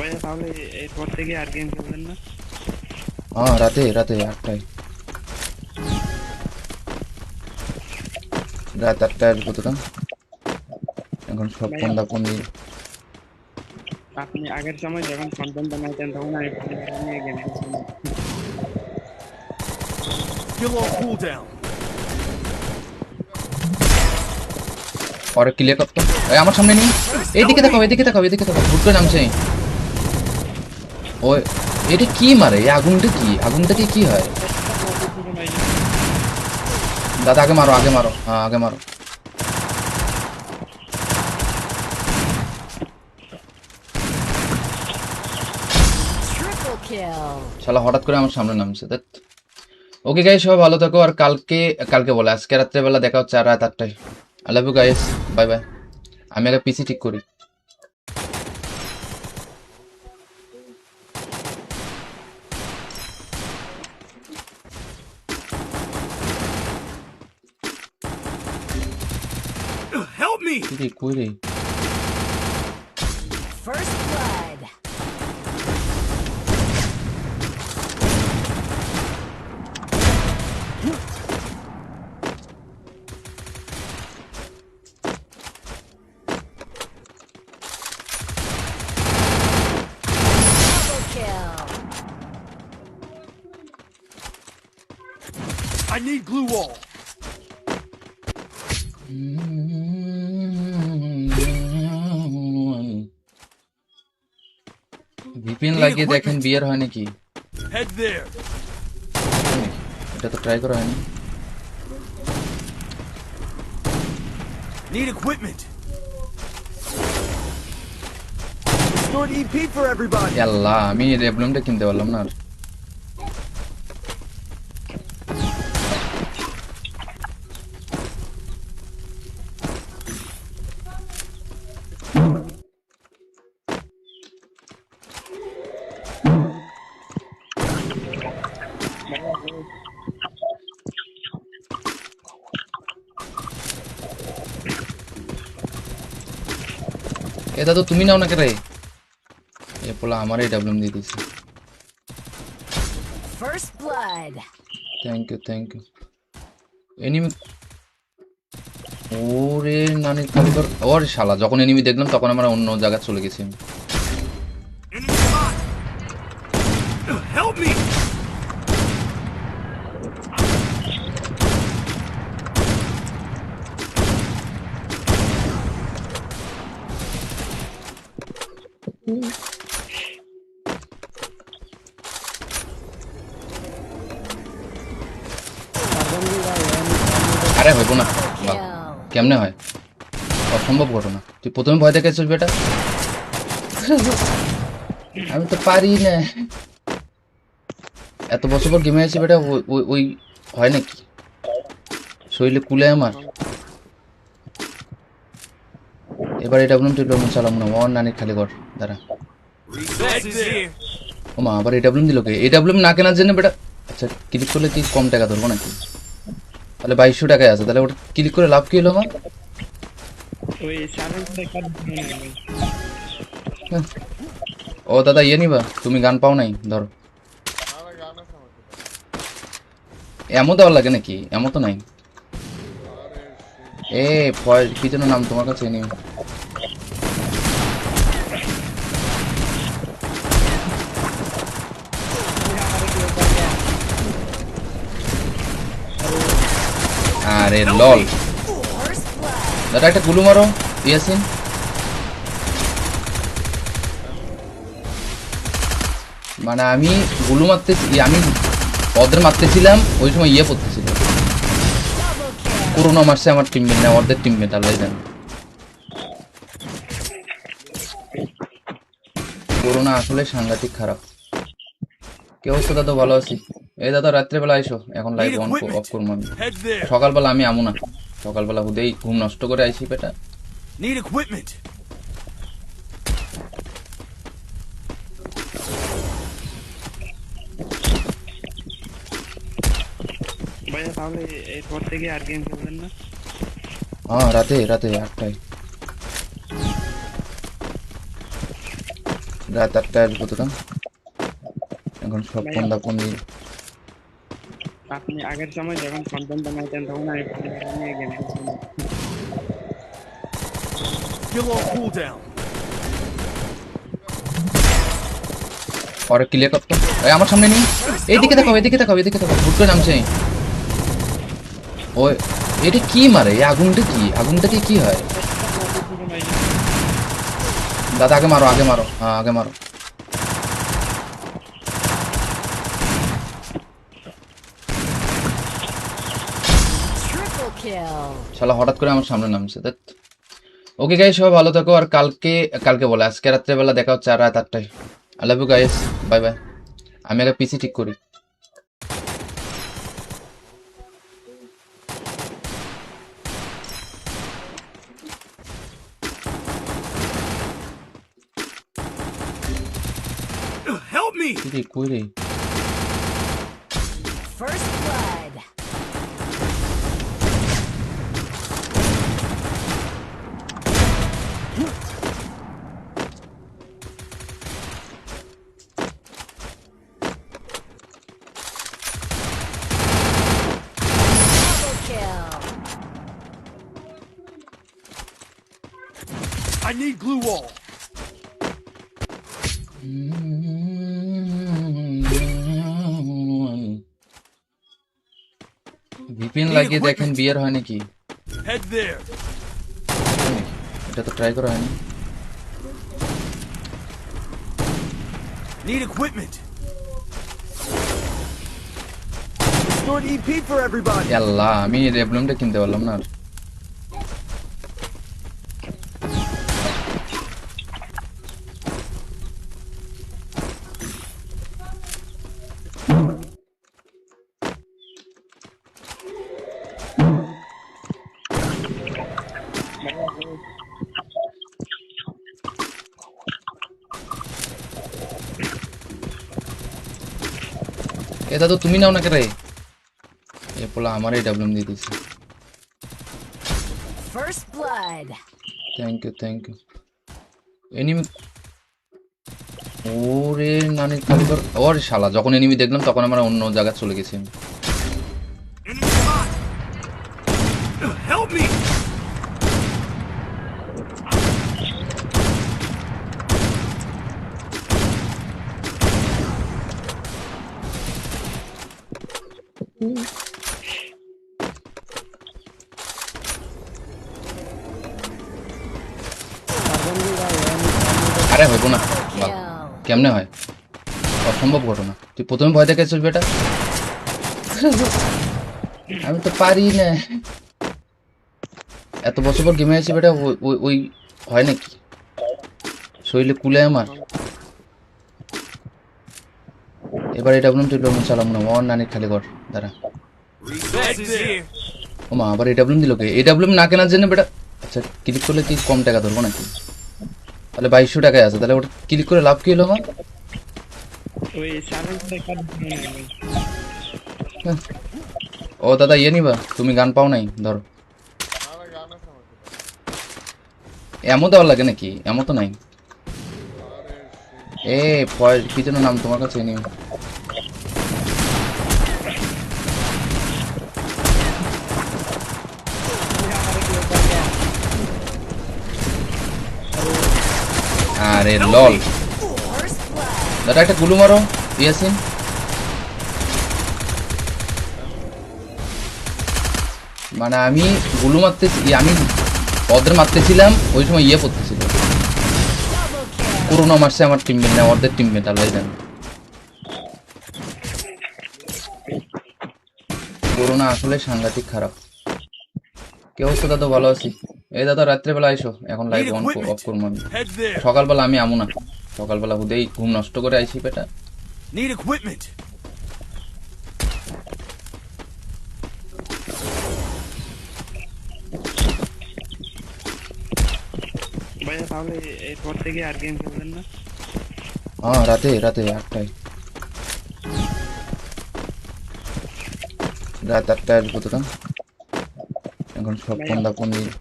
ভাইয়া তাহলে এরপর থেকে আর গেম খেলবেন না? হ্যাঁ, রাতে রাতে 8টায়, রাত 8টায় আসবো তোরা। এখন সব ফোনটা ফোন দিয়ে আপনি আগের সময় যখন কন্টেন্ট বানাইতেন তখন আমি পরিবার নিয়ে গেম খেলতাম। Still on cooldown. পরে ক্লিয়ার করতো। এই আমার সামনে নেই, এইদিকে দেখো, এদিকে দেখো, এদিকে দেখো, হুট করে নামছে। ওই এটা কি মারে? এই আগুনটা কি? আগুনটাকে কি হয়? দাদা আগে মারো, আগে মারো, হ্যাঁ আগে মারো। Triple kill. শালা হঠাৎ করে আমার সামনে নামছে। দেখ, ওকে গাইস, সবাই ভালো থাকো। আর কালকে কালকে বলে আজকে রাত্রেবেলা দেখা হচ্ছে আর রাত 8টায়। I love you guys, bye bye. আমি আগে পিসি ঠিক করি। Help me! কি কই রে? First blood. Double kill. I need glue wall. VPN লাগিয়ে দেখেন বিয়ার হয় নাকি? Head there. এটা তো ট্রাই করা হয়নি। Need equipment. Stored EP for everybody. আল্লাহ, আমি রেবলুমটা কিনতে পারলাম না আর। এ দাদু তুমি নাও না কে রে? এ পোলা আমারই ডাবলুম দিয়ে দিছে। First blood. Thank you, thank you. Enemy, ওরে নানি কারিগর, ওরে শালা, যখন এনিমি দেখলাম তখন আমরা অন্য জায়গায় চলে গেছি। Enemy spot. Help me! আরে হইব না, বাহ, Kill. কেমনে হয়? অসম্ভব ঘটনা। তুই প্রথমে ভয় দেখাইছিস বেটা। আমি তো পারি না। এত বছর পর গেমে আছি বেটা, ওই হয় নাকি? শরীরে কুলে আমার। এবার এটা বলুন তুই চালাম না, ওর নানির খালি ঘর দাঁড়া। Resources here. ও মা, আবার এডাব্লিউএম দিল কে? এডাব্লিউএম না কেনার জন্য বেটা। আচ্ছা, ক্লিক করলে কি কম টাকা ধরবো নাকি? তাহলে 2200 টাকায় আছে, তাহলে ওটা ক্লিক করে লাভ কি হলো আমার? ওই সাইলেন্সটা কাট দিয়ে হ্যাঁ। ও দাদা ইয়ে নিবা? তুমি গান পাও নাই? ধরো। এমন দেওয়ার লাগে নাকি? এমন তো নাই। এ কি যেন নাম তোমার কাছে নিও। আরে লল, First blood. দাদা একটা গুলু মারো ইয়াসিন। মানে আমি গুলু মারতেছি, আমি ওদের মারতেছিলাম, ওই সময় ইয়ে পড়তেছিল। Double kill. করোনা মারছে আমার টিমমেট, না ওদের টিমমেট, আল্লাহ জানে। করোনা আসলে সাংঘাতিক খারাপ। কে অবস্থা দাদা? ভালো আছি। এই দাদা রাত্রেবেলা আইসো, এখন লাইভ অন অফ করবো আমি। Head there. সকালবেলা আমি আমু না, সকালবেলা হুদেই ঘুম নষ্ট করে আইসি বেটা। Need equipment. ভাইয়া তাহলে এরপর থেকে আর গেম খেলবেন না? হ্যাঁ, রাতে রাতে 8টায়, রাত 8টায় আসবো তোরা, এখন সব ফোন দিয়ে আপনি আগের সময় যখন কন্টেন্ট বানাইতেন তখন আমি পরিবার নিয়ে গেম খেলতাম। Still on cooldown. পরে ক্লিয়ার করতো। এই আমার সামনে নেই, এইদিকে তাকাও, এদিকে তাকাও, এদিকে তাকাও, ভুট করে নামছে। ওই এটা কি মারে, এই আগুনটা কি, আগুনটাকে কি হয়? দাদা আগে মারো, আগে মারো, হ্যাঁ আগে মারো। Triple kill. শালা হঠাৎ করে আমার সামনে নামছে। ওকে গাইস, সবাই ভালো থাকো, আর কালকে বলে আজকে রাত্রেবেলা দেখা হচ্ছে আর রাত 8টায়। I love you guys, bye bye. আমি আগে পিসি ঠিক করি। Help me! কই রে? First blood. Double kill. I need glue wall. VPN লাগিয়ে দেখেন বিয়ার হয় নাকি? Head there. এটা তো ট্রাই করা হয়নি। Need equipment. Restored EP for everybody. আল্লাহ, আমি রেবলমটা কিনতে পারলাম না। এটা তো তুমি নাও না কে? এ পোলা আমারই ডাবলম দিয়ে দিছে। First blood. Thank you. Enemy, ওরে নানির কালিকর, ওরে শালা, যখন এনিমি দেখলাম তখন আমরা অন্য জায়গায় চলে গেছি। Enemy spot. Help me! আরে হইব না, Kill. কেমনে হয়? অসম্ভব ঘটনা। তুই প্রথমে ভয় দেখেছিস বেটা? আমি তো পারি না। এত বছর পর গেমে আছি বেটা, ওই হয় নাকি? শরীরে কুলে আমার। এবার এটা বলুন, তুই ডাবলুম চালাম না, ওর নানির খালি কর দাঁড়া। Resources here. ও মা, আবার এই ডাবলুম দিল কে? এই ডাবলুম না কেনার জন্য বেটা। আচ্ছা, ক্লিক করলে কি কম টাকা ধরবো নাকি? তাহলে 2200 টাকায় আছে, তাহলে ওটা ক্লিক করে লাভ কি হলো আমার? ওই সাইলেন্সটা কাট দিয়ে নেই। ও দাদা ইয়ে নিবা, তুমি গান পাও নাই, ধরো। এমন দেওয়ার লাগে নাকি? এমন তো নাই। এ কি যেন নাম তোমার কাছে নিও। আরে লল, First blood. দাদা একটা গুলু মারো ইয়াসিন। মানে আমি গুলু মারতেছি, আমি ওদের মারতেছিলাম, ওই সময় ইয়ে পড়তেছিল। Double kill. পুরোনো মারছে আমার টিমমেট, না ওদের টিমমেট, আল্লাহ জানে। পুরোনো আসলে সাংঘাতিক খারাপ। কে অবস্থা দাদা? ভালো আছি। এই দাদা রাত্রেবেলা আইসো, এখন লাইভ অন অফ করবো আমি। Head there. সকালবেলা আমি আমু না, সকালবেলা হুদেই ঘুম নষ্ট করে আইসি বেটা। Need equipment. ভাইয়া তাহলে এরপর থেকে আর গেম খেলবেন না? হ্যাঁ, রাতে 8টায়, রাত 8টায় আসবো তোরা, এখন সব ফোন দিয়ে।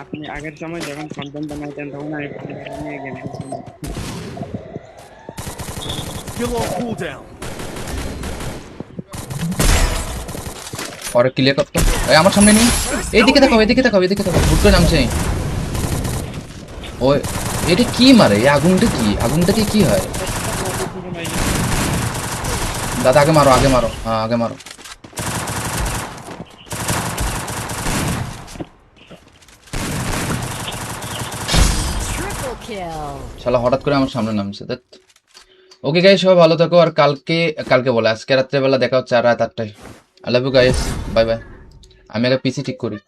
আপনি আগের সময় যখন কন্টেন্ট বানাইতেন তখন আমি পরিবার নিয়ে গেম খেলতাম। Kill on cooldown. পরে ক্লিয়ার করতো এই আমার সামনে নেই এইদিকে তাকাও এদিকে তাকাও এদিকে তাকাও হুট করে নামছে ওই এটা কি মারে এই আগুনটা কি হয় দাদা আগে মারো হ্যাঁ আগে মারো Triple kill. শালা হঠাৎ করে আমার সামনে নামছে দেখ ওকে গাইস সবাই ভালো থাকো আর কালকে বলে আজকে রাত্রেবেলা দেখা হচ্ছে আর রাত 8টায় I love you guys bye bye আমি আগে পিসি ঠিক করি